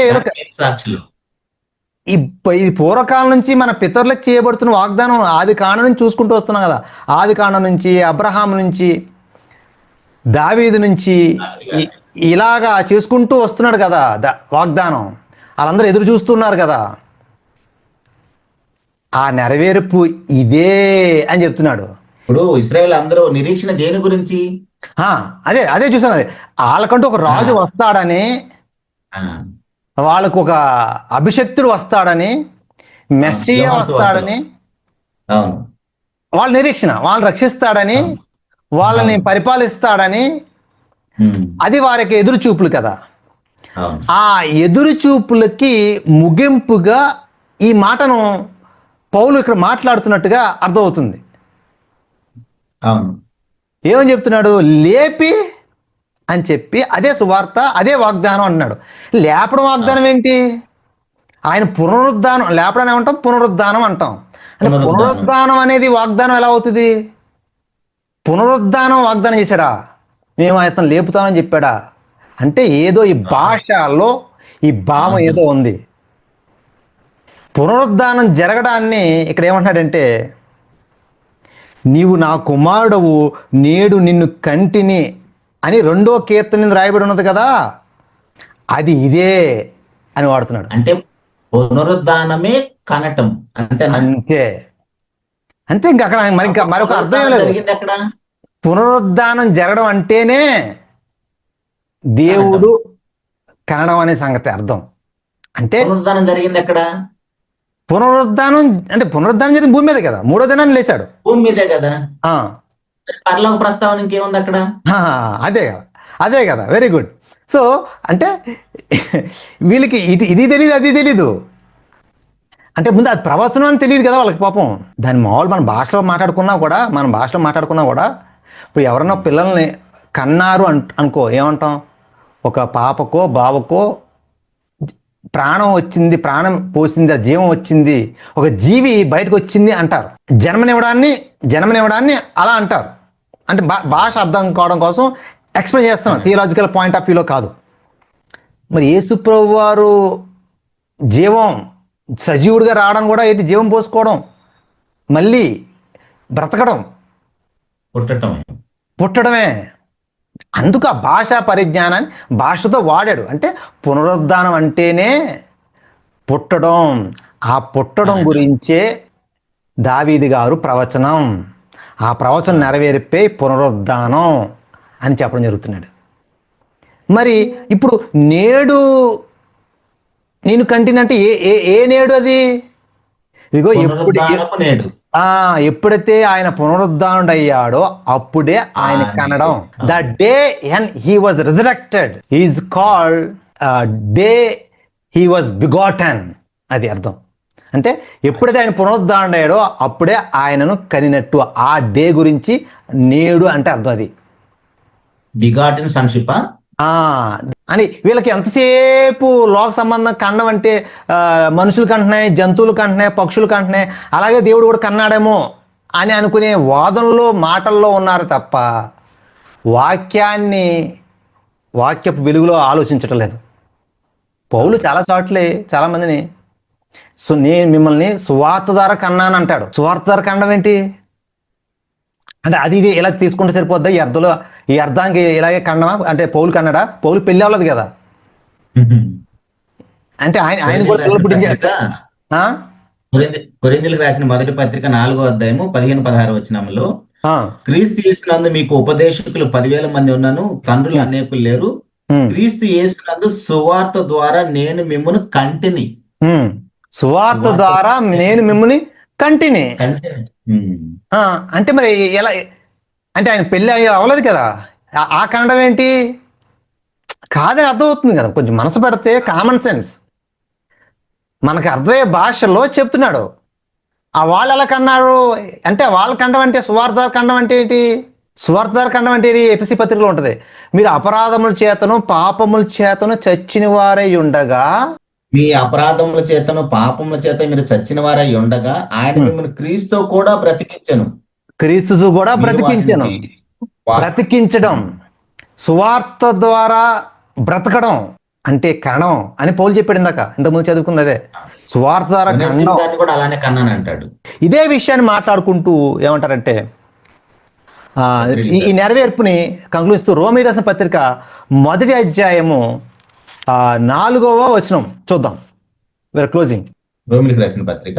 ఈ పూర్వకాలం నుంచి మన పితరులకు చేయబడుతున్న వాగ్దానం ఆది కాండం నుంచి చూసుకుంటూ వస్తున్నాం కదా. ఆది కాండం నుంచి, అబ్రహాం నుంచి, దావీదు నుంచి, ఇలాగా చేసుకుంటూ వస్తున్నాడు కదా వాగ్దానం, వాళ్ళందరూ ఎదురు చూస్తున్నారు కదా, ఆ నెరవేర్పు ఇదే అని చెప్తున్నాడు. ఇప్పుడు ఇశ్రాయేల్ అందరూ నిరీక్షణ దేని గురించి? అదే అదే చూసాను. అదే వాళ్ళకంటూ ఒక రాజు వస్తాడని, వాళ్ళకు ఒక అభిషక్తుడు వస్తాడని, మెస్సియా వస్తాడని, వాళ్ళ నిరీక్షణ, వాళ్ళని రక్షిస్తాడని, వాళ్ళని పరిపాలిస్తాడని, అది వారికి ఎదురు చూపులు కదా. ఆ ఎదురు చూపులకి ముగింపుగా ఈ మాటను పౌలు ఇక్కడ మాట్లాడుతున్నట్టుగా అర్థమవుతుంది. ఏమని చెప్తున్నాడు? లేపి అని చెప్పి అదే సువార్త, అదే వాగ్దానం అంటున్నాడు. లేపడం వాగ్దానం ఏంటి? ఆయన పునరుద్ధానం, లేపడం ఏమంటాం? పునరుద్ధానం అంటాం. అంటే పునరుద్ధానం అనేది వాగ్దానం ఎలా అవుతుంది? పునరుద్ధానం వాగ్దానం చేశాడా? మేము అతను లేపుతామని చెప్పాడా? అంటే ఏదో ఈ భాషలో ఈ భావం ఏదో ఉంది. పునరుద్ధానం జరగడాన్ని ఇక్కడ ఏమంటున్నాడంటే, నీవు నా కుమారుడవు, నేడు నిన్ను కంటిని అని 2వ కీర్తన రాయబడి ఉన్నది కదా, అది ఇదే అని వాడుతున్నాడు. అంటే పునరుద్ధానమే కనటం, అంతే అంతే. ఇంకా అక్కడ మరొక అర్థం లేదు. పునరుద్ధానం జరగడం అంటేనే దేవుడు కనడం అనే సంగతి అర్థం. అంటే పునరుద్ధానం జరిగింది ఎక్కడ? పునరుద్ధానం అంటే పునరుద్ధానం జరిగింది భూమి మీద కదా, 3వ దినాన్ని లేచాడు. భూమి మీదే కదా. పరలోక ప్రస్తావన ఇంకేముంది అక్కడ? అదే కదా. Very good. సో అంటే వీళ్ళకి ఇది తెలియదు, అది తెలీదు. అంటే ముందు అది ప్రవచనం అని తెలియదు కదా వాళ్ళకి పాపం. దాని మామూలు మన భాషలో మాట్లాడుకున్నా కూడా ఇప్పుడు ఎవరన్నా పిల్లల్ని కన్నారు అనుకో, ఏమంటాం? ఒక పాపకో బావకో ప్రాణం వచ్చింది, ప్రాణం పోసింది, జీవం వచ్చింది, ఒక జీవి బయటకు వచ్చింది అంటారు. జన్మనివ్వడాన్ని అలా అంటారు. అంటే భాష అర్థం కావడం కోసం ఎక్స్ప్లెయిన్ చేస్తున్నాం, థియలాజికల్ పాయింట్ ఆఫ్ వ్యూలో కాదు. మరి యేసు ప్రభువు వారు జీవం, సజీవుడిగా రావడం కూడా ఏంటి? జీవం పోసుకోవడం, మళ్ళీ బ్రతకడం, పుట్టడమే. అందుకు ఆ భాషా పరిజ్ఞానాన్ని భాషతో వాడాడు. అంటే పునరుద్ధానం అంటేనే పుట్టడం. ఆ పుట్టడం గురించే దావీదు గారు ప్రవచనం, ఆ ప్రవచనం నెరవేర్పే పునరుద్ధానం అని చెప్పడం జరుగుతున్నాడు. మరి ఇప్పుడు నేడు నేను కంటినంటే ఏ నేడు అది? ఇదిగో ఎప్పుడైతే ఆయన పునరుద్ధానుడు అయ్యాడో అప్పుడే ఆయన కనడం. The day when he was resurrected is called day he was begotten. అది అర్థం. అంటే ఎప్పుడైతే ఆయన పునరుద్ధానుడు అయ్యాడో అప్పుడే ఆయనను కనినట్టు. ఆ డే గురించి నేడు అంటే అర్థం. అది బిగాటెన్ సన్షిప్ అని వీళ్ళకి ఎంతసేపు లోక సంబంధం కన్నం అంటే మనుషులు కంటున్నాయి, జంతువులు కంటున్నాయి, పక్షులు కంటున్నాయి, అలాగే దేవుడు కూడా కన్నాడేమో అని అనుకునే వాదనలో మాటల్లో ఉన్నారు తప్ప వాక్యపు వెలుగులో ఆలోచించటం లేదు. పౌలు చాలామందిని నేను మిమ్మల్ని సువార్త ద్వారా కన్నాను అంటాడు. సువార్త ద్వారా కనడం ఏంటి అంటే అది ఇది ఇలా తీసుకుంటే సరిపోద్దా? ఈ అర్థానికి ఇలాగే కన్నమా అంటే పౌలు కన్నాడా? పౌలు పెళ్ళి అవ్వలేదు కదా. అంటే ఆయన కూడా కొరింథీయులకు రాసిన మొదటి పత్రిక 4వ అధ్యాయము 15-16 వచనములో, క్రీస్తు యేసునందు మీకు ఉపదేశకులు 10,000 మంది ఉన్నాను, తండ్రులు అనేకులు లేరు. క్రీస్తు యేసునందు సువార్త ద్వారా నేను మిమ్మును కంటిని. సువార్త ద్వారా నేను మిమ్ముని కంటిని అంటే మరి ఎలా? అంటే ఆయన పెళ్ళి అవ్వలేదు కదా, ఆ కనడం ఏంటి? కాదని అర్థమవుతుంది కదా. కొంచెం మనసు పెడితే కామన్ సెన్స్ మనకు అర్థమయ్యే భాషలో చెప్తున్నాడు. ఆ వాళ్ళు ఎలా కన్నారు అంటే, వాళ్ళ కండం అంటే సువార్త కండం అంటే ఏంటి? సువార్త కండం అంటే ఎఫెసీ పత్రికలో ఉంటుంది. మీరు అపరాధముల చేతను పాపముల చేతను చచ్చిన వారై ఉండగా, మీ అపరాధముల చేతను పాపముల చేత మీరు చచ్చిన వారై ఉండగా ఆయన మిమ్మల్ని క్రీస్తు కూడా బ్రతికించను. క్రీస్తు కూడా బ్రతికించను. బ్రతికించడం, సువార్త ద్వారా బ్రతకడం అంటే కరణం అని పౌలు చెప్పాడు ఇంతకుముందు చదువుకుంది అదే. సువార్త ద్వారా కూడా అలానే కన్నాను అంటాడు. ఇదే విషయాన్ని మాట్లాడుకుంటూ ఏమంటారంటే, ఈ నెరవేర్పుని కంక్లూజిస్తూ రోమీ రాసిన పత్రిక 1వ అధ్యాయము 4వ వచనం చూద్దాం. We are closing. రోమిలికి రాసిన పత్రిక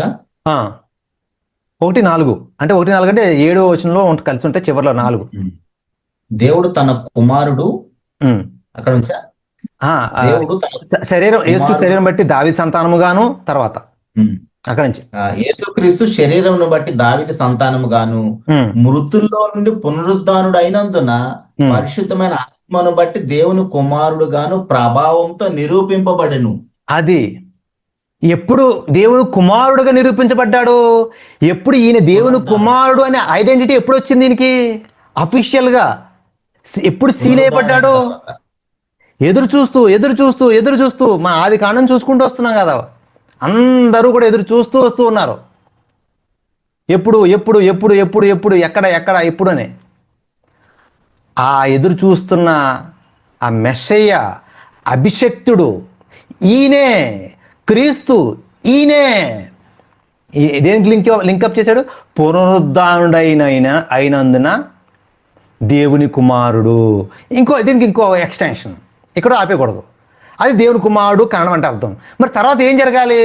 1:4 అంటే 1:4 అంటే 7వ వచనంలో కలిసి ఉంటే చివరిలో 4. దేవుడు తన కుమారుడు అక్కడ ఉంచా దేవుడు శరీరం యేసు శరీరం బట్టి దావీదు సంతానముగాను తర్వాత అక్కడ నుంచి యేసుక్రీస్తు శరీరమును బట్టి దావీదు సంతానముగాను మృతుల్లో నుండి పునరుద్ధానుడు అయినందున పరిశుద్ధమైన ఆత్మను బట్టి దేవుని కుమారుడుగాను ప్రభావంతో నిరూపింపబడెను. అది ఎప్పుడు దేవుడు కుమారుడుగా నిరూపించబడ్డాడు? ఎప్పుడు ఈయన దేవుని కుమారుడు అనే ఐడెంటిటీ ఎప్పుడు వచ్చింది దీనికి అఫీషియల్ గా? ఎప్పుడు సీల్ అయిపడ్డాడు? ఎదురు చూస్తూ ఎదురు చూస్తూ ఎదురు చూస్తూ మన ఆది కాండం చూసుకుంటూ వస్తున్నాం కదా, అందరూ కూడా ఎదురు చూస్తూ వస్తూ ఉన్నారు. ఎప్పుడు ఎప్పుడు ఎప్పుడు ఎప్పుడు ఎప్పుడు ఎక్కడ ఎక్కడ ఎప్పుడు అని ఆ ఎదురు చూస్తున్న ఆ మెస్సయ్య అభిషక్తుడు ఈయనే, క్రీస్తు ఈయనే. దేనికి లింకప్ చేశాడు? అయినందున దేవుని కుమారుడు. దీనికి ఇంకో ఎక్స్టెన్షన్ ఇక్కడ ఆపేయకూడదు. అది దేవుని కుమారుడు కారణం అంటే అర్థం. మరి తర్వాత ఏం జరగాలి?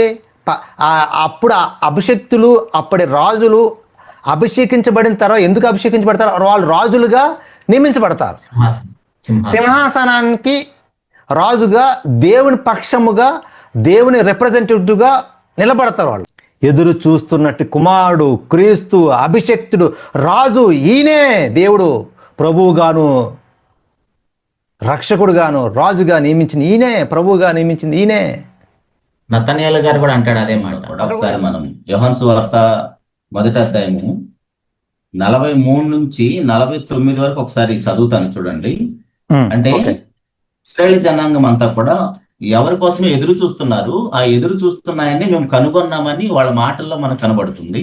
అప్పుడు అభిషక్తులు, అప్పటి రాజులు అభిషేకించబడిన తర్వాత ఎందుకు అభిషేకించబడతారు? వాళ్ళు రాజులుగా నియమించబడతారు. సింహాసనానికి రాజుగా, దేవుని పక్షముగా, దేవుని రిప్రజెంటేటివ్గా నిలబడతారు. వాళ్ళు ఎదురు చూస్తున్నట్టు కుమారుడు, క్రీస్తు, అభిషక్తుడు, రాజు ఈయనే. దేవుడు ప్రభువుగాను, రక్షకుడుగాను, రాజుగా నియమించింది ఈయనే, ప్రభువుగా నియమించింది ఈయనే. నతనయేలు గారు కూడా అంటాడు అదే మాట. ఒకసారి మనం యోహాను సువార్త 1వ అధ్యాయము 43 నుంచి 49 వరకు ఒకసారి చదువుతాను చూడండి. అంటే ఇశ్రాయేలు జనాంగం అంతా కూడా ఎవరి కోసమే ఎదురు చూస్తున్నారు. ఆ ఎదురు చూస్తున్నాయని మేము కనుగొన్నామని వాళ్ళ మాటల్లో మనకు కనబడుతుంది.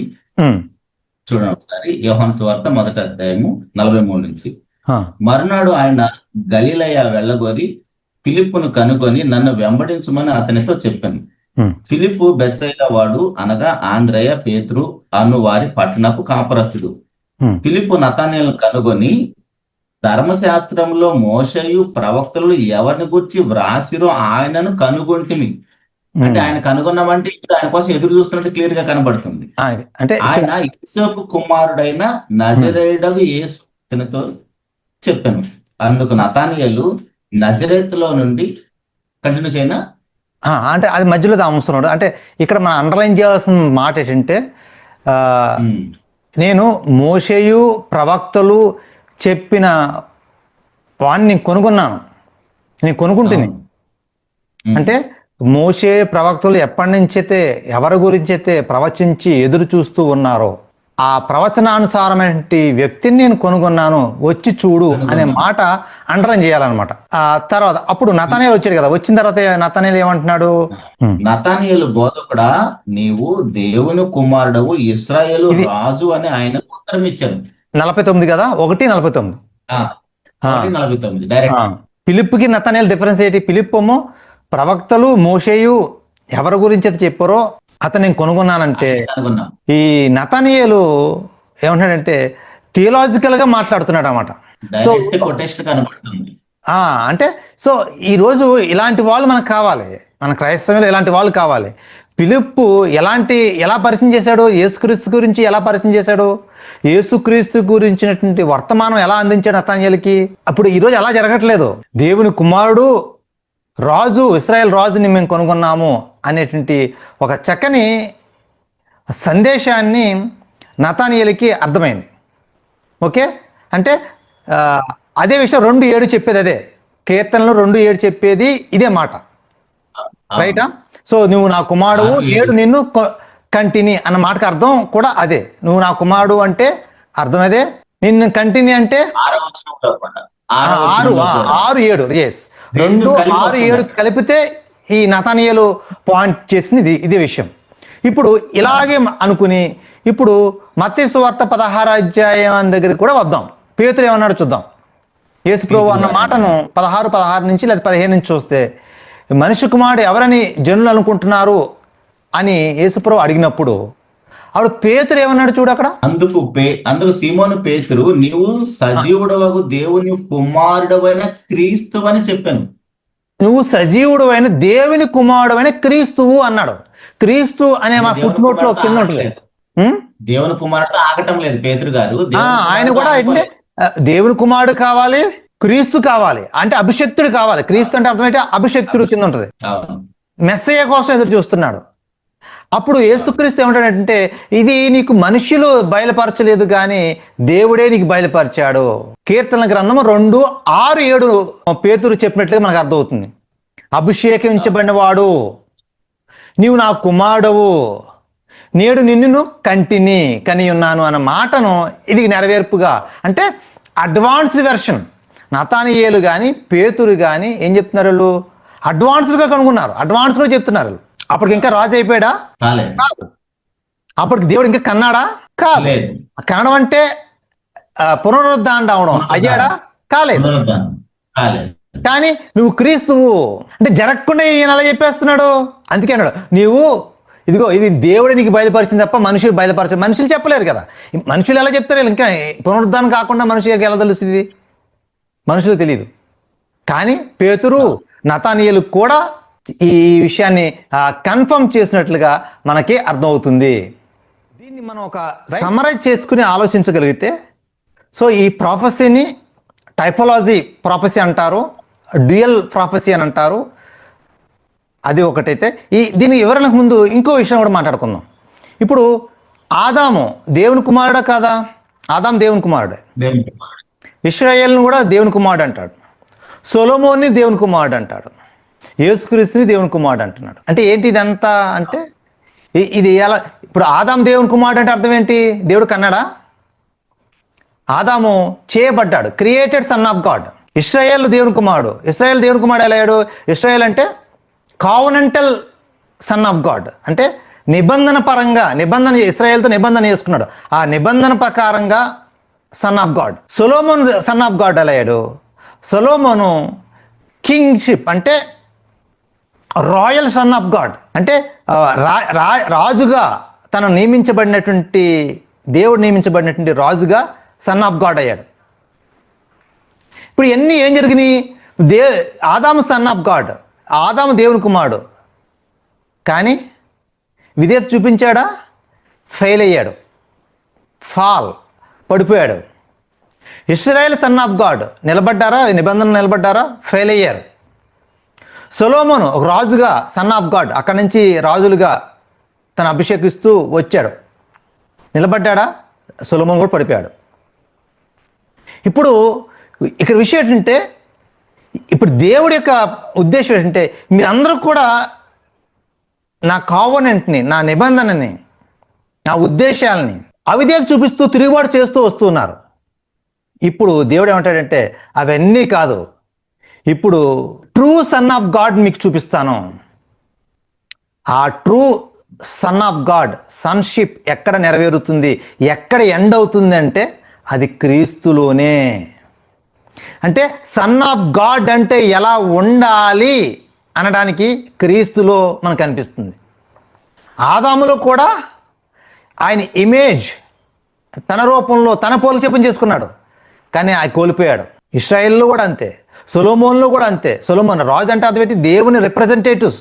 చూడండి ఒకసారి యోహాను సువార్త 1వ అధ్యాయము 43 నుంచి. మరునాడు ఆయన గలిలయ వెళ్ళగోరి ఫిలిప్పును కనుగొని నన్ను వెంబడించమని అతనితో చెప్పాను. ఫిలిప్పు బెత్సయిదా వాడు, అనగా ఆంద్రయ, పేతురు అను వారి పట్టణపు కాపురస్తుడు. ఫిలిప్పు నతనయేలును కనుగొని ధర్మశాస్త్రంలో మోషేయు ప్రవక్తలు ఎవరిని గురించి వ్రాసిరో ఆయనను కనుగొంటిమి. అంటే ఆయన కనుగొన్నామంటే ఆయన కోసం ఎదురు చూస్తున్నట్టు క్లియర్ గా కనబడుతుంది. అంటే ఆయన యోసేపు కుమారుడైన నజరేయుడగు యేసు అతనితో చెప్పాను. అందుకు నతనయేలు నజరేతులో నుండి కంటిన్యూ చేయనా? అంటే అది మధ్యలో అంశం. అంటే ఇక్కడ మనం అండర్లైన్ చేయాల్సిన మాట ఏంటంటే, నేను మోషేయు ప్రవక్తలు చెప్పిన వాడిని నేను కొనుక్కున్నాను, నేను కొనుక్కుంటుని. అంటే మోషే ప్రవక్తలు ఎప్పటి నుంచైతే ఎవరి గురించి అయితే ప్రవచించి ఎదురు చూస్తూ ఉన్నారో ఆ ప్రవచనానుసారమైన వ్యక్తిని నేను కొనుగొన్నాను, వచ్చి చూడు అనే మాట అండర్లైన్ చేయాలన్నమాట. ఆ తర్వాత అప్పుడు నతనయేలు వచ్చాడు కదా, వచ్చిన తర్వాత నతనయేలు ఏమంటున్నాడు? నతనయేలు బోధకుడా, నీవు దేవుని కుమారుడవు, ఇశ్రాయేలు రాజు అని ఆయన ఉత్తరం ఇచ్చాను. 49 కదా, 1:49. ఫిలిప్పుకి నతనయేలు డిఫరెన్స్ ఏంటి? ఫిలిప్పేమో ప్రవక్తలు మోషేయు ఎవరి గురించి అయితే చెప్పారో అతను నేను కొనుగొన్నానంటే, ఈ నతనయేలు ఏమంటాడంటే థియలాజికల్ గా మాట్లాడుతున్నాడు అన్నమాట. సో అంటే సో ఈ రోజు ఇలాంటి వాళ్ళు మనకు కావాలి, మన క్రైస్తవంలో ఇలాంటి వాళ్ళు కావాలి. ఫిలిప్పు ఎలా పరిచయం చేశాడు? యేసుక్రీస్తు గురించి ఎలా పరిచయం చేశాడు? యేసుక్రీస్తు గురించినటువంటి వర్తమానం ఎలా అందించాడు నతనయేలుకి? అప్పుడు ఈరోజు అలా జరగట్లేదు. దేవుని కుమారుడు, రాజు, ఇశ్రాయేల్ రాజుని మేము కొనుగొన్నాము అనేటువంటి ఒక చక్కని సందేశాన్ని నతనయేలుకి అర్థమైంది. ఓకే, అంటే అదే విషయం 2:7 చెప్పేది అదే. కీర్తనలు 2:7 చెప్పేది ఇదే మాట, రైటా? సో నువ్వు నా కుమారుడు, నేడు నిన్ను కంటిని అన్న మాటకు అర్థం కూడా అదే. నువ్వు నా కుమారుడు అంటే అర్థం అదే, నిన్ను కంటిని అంటే 6:7. ఎస్, 2, 6, 7 కలిపితే ఈ నతనయేలు పాయింట్ చేసింది ఇదే విషయం. ఇప్పుడు ఇలాగే అనుకుని ఇప్పుడు మత్తయి సువార్త 16వ అధ్యాయం దగ్గర కూడా వద్దాం. పేతురు ఏమన్నాడు చూద్దాం. యేసు ప్రభువు అన్న మాటను 16 నుంచి లేదా 15 నుంచి చూస్తే, మనిషి కుమారుడు ఎవరని జనులు అనుకుంటున్నారు అని యేసు ప్రభువు అడిగినప్పుడు అప్పుడు పేతురు ఏమన్నాడు చూడు అక్కడ. అందుకు సీమోను పేతురు, నీవు సజీవుడవగు దేవుని కుమారుడవైన క్రీస్తు అని చెప్పాను. నువ్వు సజీవుడు అయిన దేవుని కుమారుడు అయిన క్రీస్తువు అన్నాడు. క్రీస్తు అనే మా ఫుట్ నోట్ లో కింద ఉంటుంది. దేవుని కుమారుడు ఆగటం లేదు పేతురు గారు. ఆయన కూడా అంటే దేవుని కుమారుడు కావాలి, క్రీస్తు కావాలి, అంటే అభిషక్తుడు కావాలి. క్రీస్తు అంటే అర్థమైతే అభిషక్తుడు కింద ఉంటది. మెస్సయ్య కోసం ఎదురు చూస్తున్నాడు. అప్పుడు యేసుక్రీస్తు ఏమంటాడంటే, ఇది నీకు మనుషులు బయలుపరచలేదు కానీ దేవుడే నీకు బయలుపరిచాడు. కీర్తన గ్రంథం 2:6-7 పేతురు చెప్పినట్లుగా మనకు అర్థమవుతుంది. అభిషేకించబడిన వాడు, నీవు నా కుమారుడవు, నేడు నిన్ను కని ఉన్నాను అన్న మాటను ఇది నెరవేర్పుగా, అంటే అడ్వాన్స్డ్ వెర్షన్. నతానియేలు కానీ పేతురు కానీ ఏం చెప్తున్నారు, వాళ్ళు అడ్వాన్స్డ్గా కనుగొన్నారు, అడ్వాన్స్గా చెప్తున్నారు. అప్పటికి ఇంకా రాజు అయిపోయాడా? కాదు. అప్పటికి దేవుడు ఇంకా కన్నాడా? కాదు. కనడం అంటే పునరుద్ధానం అవడం అయ్యాడా? కాలేదు. కానీ నువ్వు క్రీస్తువు అంటే జరగకుండా ఈయన అలా చెప్పేస్తున్నాడు. అందుకే అన్నాడు, నీవు ఇదిగో ఇది దేవుడే నీకు బయలుపరిచింది తప్ప మనుషులు బయలుపరచారు. మనుషులు చెప్పలేరు కదా. మనుషులు ఎలా చెప్తారు? ఇంకా పునరుద్ధానం కాకుండా మనుషులకి ఎలా తెలుస్తుంది? మనుషులు తెలియదు. కానీ పేతురు, నతానియేలు కూడా ఈ విషయాన్ని కన్ఫర్మ్ చేసినట్లుగా మనకి అర్థమవుతుంది. దీన్ని మనం ఒక సమరైజ్ చేసుకుని ఆలోచించగలిగితే, సో ఈ ప్రాఫెసీని టైపోలాజీ ప్రాఫెసీ అంటారు, డ్యూయల్ ప్రాఫెసీ అని అంటారు. అది ఒకటైతే దీని వివరణకు ముందు ఇంకో విషయం కూడా మాట్లాడుకుందాం. ఇప్పుడు ఆదాము దేవుని కుమారుడా కాదా? ఆదాము దేవుని కుమారుడే. ఇశ్రాయేలును కూడా దేవుని కుమారుడు అంటాడు. సొలొమోన్ని దేవుని కుమారుడు అంటాడు. యేసుక్రీస్తుని దేవుని కుమారుడు అంటున్నాడు. అంటే ఏంటి ఇదంతా? అంటే ఇది ఎలా? ఇప్పుడు ఆదాము దేవుని కుమారుడు అంటే అర్థం ఏంటి? దేవుడు కన్నాడా? ఆదాము చేయబడ్డాడు, క్రియేటెడ్ సన్ ఆఫ్ గాడ్. ఇశ్రాయేల్ దేవుని కుమారుడు. ఇశ్రాయేల్ దేవుని కుమారుడు ఎలా అయ్యాడు? ఇశ్రాయేల్ అంటే కావనెంటల్ సన్ ఆఫ్ గాడ్, అంటే నిబంధన పరంగా ఇశ్రాయేల్తో నిబంధన చేసుకున్నాడు. ఆ నిబంధన ప్రకారంగా sun of God. Solomon sun of God ఎలా అయ్యాడు? సొలొమోను కింగ్షిప్ అంటే రాయల్ సన్ ఆఫ్ గాడ్, అంటే రాజుగా తను నియమించబడినటువంటి, దేవుడు నియమించబడినటువంటి రాజుగా సన్ ఆఫ్ గాడ్ అయ్యాడు. ఇప్పుడు ఇవన్నీ ఏం జరిగినాయి? ఆదాము సన్ ఆఫ్ గాడ్, ఆదాము దేవుని కుమారుడు. కానీ విధేయత చూపించాడా? ఫెయిల్ అయ్యాడు, పడిపోయాడు. ఇశ్రాయేల్ సన్ ఆఫ్ గాడ్ నిలబడ్డారా? నిబంధన నిలబడ్డారా? ఫెయిల్ అయ్యారు. సొలొమోను ఒక రాజుగా సన్ ఆఫ్ గాడ్, అక్కడి నుంచి రాజులుగా తను అభిషేకిస్తూ వచ్చాడు. నిలబడ్డాడా? సొలొమోను కూడా పడిపోయాడు. ఇప్పుడు ఇక్కడ విషయం ఏంటంటే, ఇప్పుడు దేవుడి యొక్క ఉద్దేశం ఏంటంటే, మీరందరూ కూడా నా కావనెంట్ని, నా నిబంధనని, నా ఉద్దేశాలని అవిధేయత చూపిస్తూ తిరుగుబాటు చేస్తూ వస్తున్నారు. ఇప్పుడు దేవుడు ఏమంటాడంటే, అవన్నీ కాదు, ఇప్పుడు ట్రూ సన్ ఆఫ్ గాడ్ మీకు చూపిస్తాను. ఆ true sun of God sonship ఎక్కడ నెరవేరుతుంది, ఎక్కడ ఎండ్ అవుతుంది అంటే అది క్రీస్తులోనే. అంటే సన్ ఆఫ్ గాడ్ అంటే ఎలా ఉండాలి అనడానికి క్రీస్తులో మనకు అనిపిస్తుంది. ఆదాములో కూడా ఆయన ఇమేజ్ తన రూపంలో తన పోలిక చెప్పని చేసుకున్నాడు, కానీ ఆయన కోల్పోయాడు. ఇశ్రాయేల్లో కూడా అంతే, సొలొమోన్లో కూడా అంతే. సొలొమోన్ రాజు అంటే అది పెట్టి దేవుని రిప్రజెంటేటివ్స్,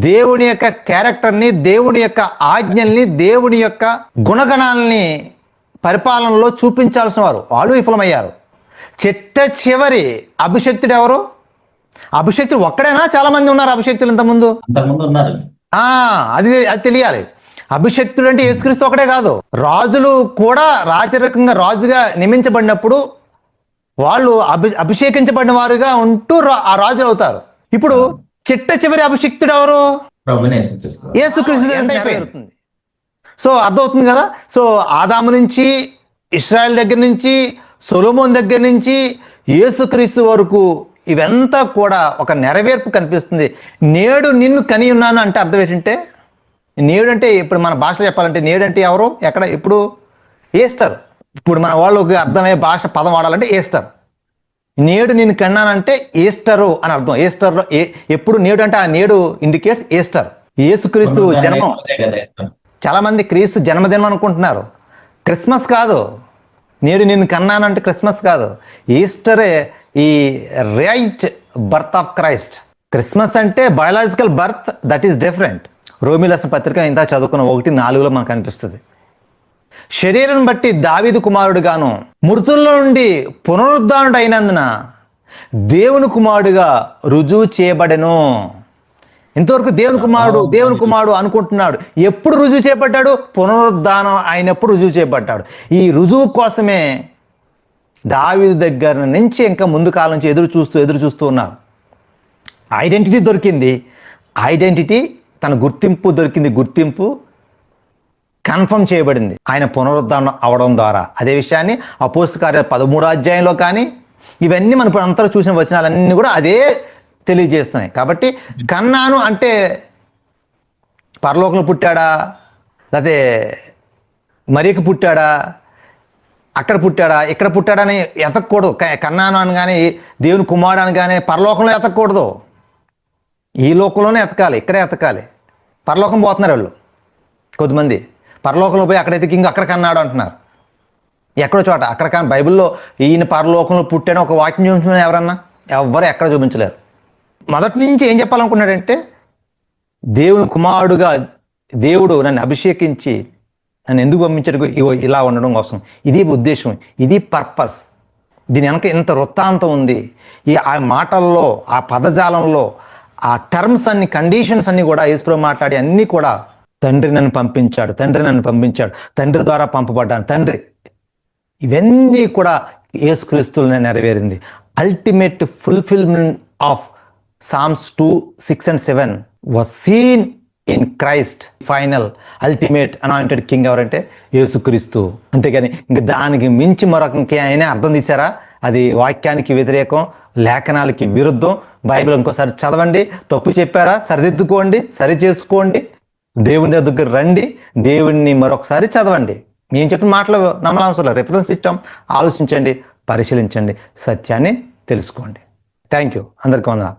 దేవుని యొక్క క్యారెక్టర్ని, దేవుని యొక్క ఆజ్ఞల్ని, దేవుని యొక్క గుణగణాలని పరిపాలనలో చూపించాల్సిన వారు వాళ్ళు విఫలమయ్యారు. చివరి అభిషక్తుడు ఎవరు? అభిషక్తుడు ఒక్కడైనా? చాలా మంది ఉన్నారు అభిషక్తులు ఇంతకుముందు ఉన్నారు. అది తెలియాలి. అభిషక్తుడు అంటే యేసుక్రీస్తు ఒకటే కాదు, రాజులు కూడా రాజరికంగా రాజుగా నియమించబడినప్పుడు వాళ్ళు అభిషేకించబడిన వారుగా ఉంటూ ఆ రాజులు అవుతారు. ఇప్పుడు చివరి అభిషక్తుడు ఎవరు? యేసుక్రీస్తు. సో అర్థమవుతుంది కదా. సో ఆదాము నుంచి, ఇశ్రాయేల్ దగ్గర నుంచి, సొలొమోన్ దగ్గర నుంచి యేసుక్రీస్తు వరకు ఇవంతా కూడా ఒక నెరవేర్పు కనిపిస్తుంది. నేడు నిన్ను కని ఉన్నాను అంటే అర్థం ఏంటంటే, నేడు అంటే ఇప్పుడు మన భాషలో చెప్పాలంటే నేడు అంటే ఎవరు, ఎక్కడ, ఇప్పుడు ఈస్టర్. ఇప్పుడు మన వాళ్ళకి అర్థమయ్యే భాష పదం వాడాలంటే ఈస్టర్. నేడు నిన్ను కన్నానంటే ఈస్టరు అని అర్థం. ఈస్టర్ ఎప్పుడు నేడు అంటే ఆ నేడు ఇండికేట్స్ ఈస్టర్, యేసుక్రీస్తు జన్మం. చాలామంది క్రీస్తు జన్మదినం అనుకుంటున్నారు. క్రిస్మస్ కాదు. నేడు నిన్ను కన్నానంటే క్రిస్మస్ కాదు, ఈస్టరే ఈ right birth of Christ. Christmas అంటే biological birth, that is different. రోమిలసిన పత్రిక ఇంత చదువుకున్న 1:4 మనకు కనిపిస్తుంది. శరీరం బట్టి దావీదు కుమారుడుగాను మృతుల్లో నుండి పునరుద్ధానుడు అయినందున దేవుని కుమారుడుగా రుజువు చేయబడెను. ఇంతవరకు దేవుని కుమారుడు అనుకుంటున్నాడు. ఎప్పుడు రుజువు చేయబడ్డాడు? పునరుద్ధానం అయినప్పుడు రుజువు చేయబడ్డాడు. ఈ రుజువు కోసమే దావీదు దగ్గర నుంచి ఇంకా ముందు కాలం నుంచి ఎదురు చూస్తూ ఉన్నారు. ఐడెంటిటీ దొరికింది, తన గుర్తింపు దొరికింది, గుర్తింపు కన్ఫర్మ్ చేయబడింది ఆయన పునరుద్ధానం అవడం ద్వారా. అదే విషయాన్ని అపోస్తల కార్యాలు 13వ అధ్యాయంలో కానీ ఇవన్నీ మనం ఇప్పుడు అంతా చూసిన వచనాలన్నీ కూడా అదే తెలియజేస్తున్నాయి. కాబట్టి కన్నాను అంటే పరలోకంలో పుట్టాడా, లేకపోతే మరీకి పుట్టాడా, అక్కడ పుట్టాడా, ఇక్కడ పుట్టాడని ఎతకూడదు. కన్నాను అని కానీ దేవుని కుమారుడు అని కానీ పరలోకంలో ఎతకూడదు. ఈ లోకంలోనే ఎతకాలి, ఇక్కడే ఎతకాలి. పరలోకం పోతున్నారు వాళ్ళు కొద్దిమంది. పరలోకంలో పోయి అక్కడ ఎతికి ఇంకా అక్కడ కన్నాడు అంటున్నారు. ఎక్కడో చోట అక్కడ కానీ బైబిల్లో ఈయన పరలోకంలో పుట్టాడని ఒక వాక్యం చూపించిన ఎవరన్నా? ఎవ్వరు ఎక్కడ చూపించలేరు. మొదటి నుంచి ఏం చెప్పాలనుకున్నాడంటే, దేవుని కుమారుడుగా దేవుడు నన్ను అభిషేకించి నన్ను ఎందుకు పంపించాడు? ఇలా ఉండడం కోసం. ఇది ఉద్దేశం, ఇది పర్పస్. దీని వెనక ఇంత వృత్తాంతం ఉంది. ఆ మాటల్లో, ఆ పదజాలంలో, ఆ టర్మ్స్ అన్ని, కండిషన్స్ అన్ని కూడా యేసుప్రభు మాట్లాడి అన్నీ కూడా తండ్రి నన్ను పంపించాడు, తండ్రి ద్వారా పంపబడ్డాను, తండ్రి. ఇవన్నీ కూడా యేసుక్రీస్తులోనే నెరవేరింది. Ultimate fulfilment of Psalms 2:6 and 7 was seen in Christ. Final ultimate anointed king ఎవరంటే యేసుక్రీస్తు. అంతేగాని ఇంక దానికి మించి మరొక అయినా అర్థం తీశారా? అది వాక్యానికి వ్యతిరేకం, లేఖనాలకి విరుద్ధం. బైబిల్ ఇంకోసారి చదవండి. తప్పు చెప్పారా? సరిదిద్దుకోండి, సరి చేసుకోండి, దేవుని దగ్గర రండి, దేవుణ్ణి మరొకసారి చదవండి. మేము చెప్పిన మాటలు నమ్మలాంశాలు రెఫరెన్స్ ఇచ్చాం. ఆలోచించండి, పరిశీలించండి, సత్యాన్ని తెలుసుకోండి. Thank you. అందరికీ వందనాలు.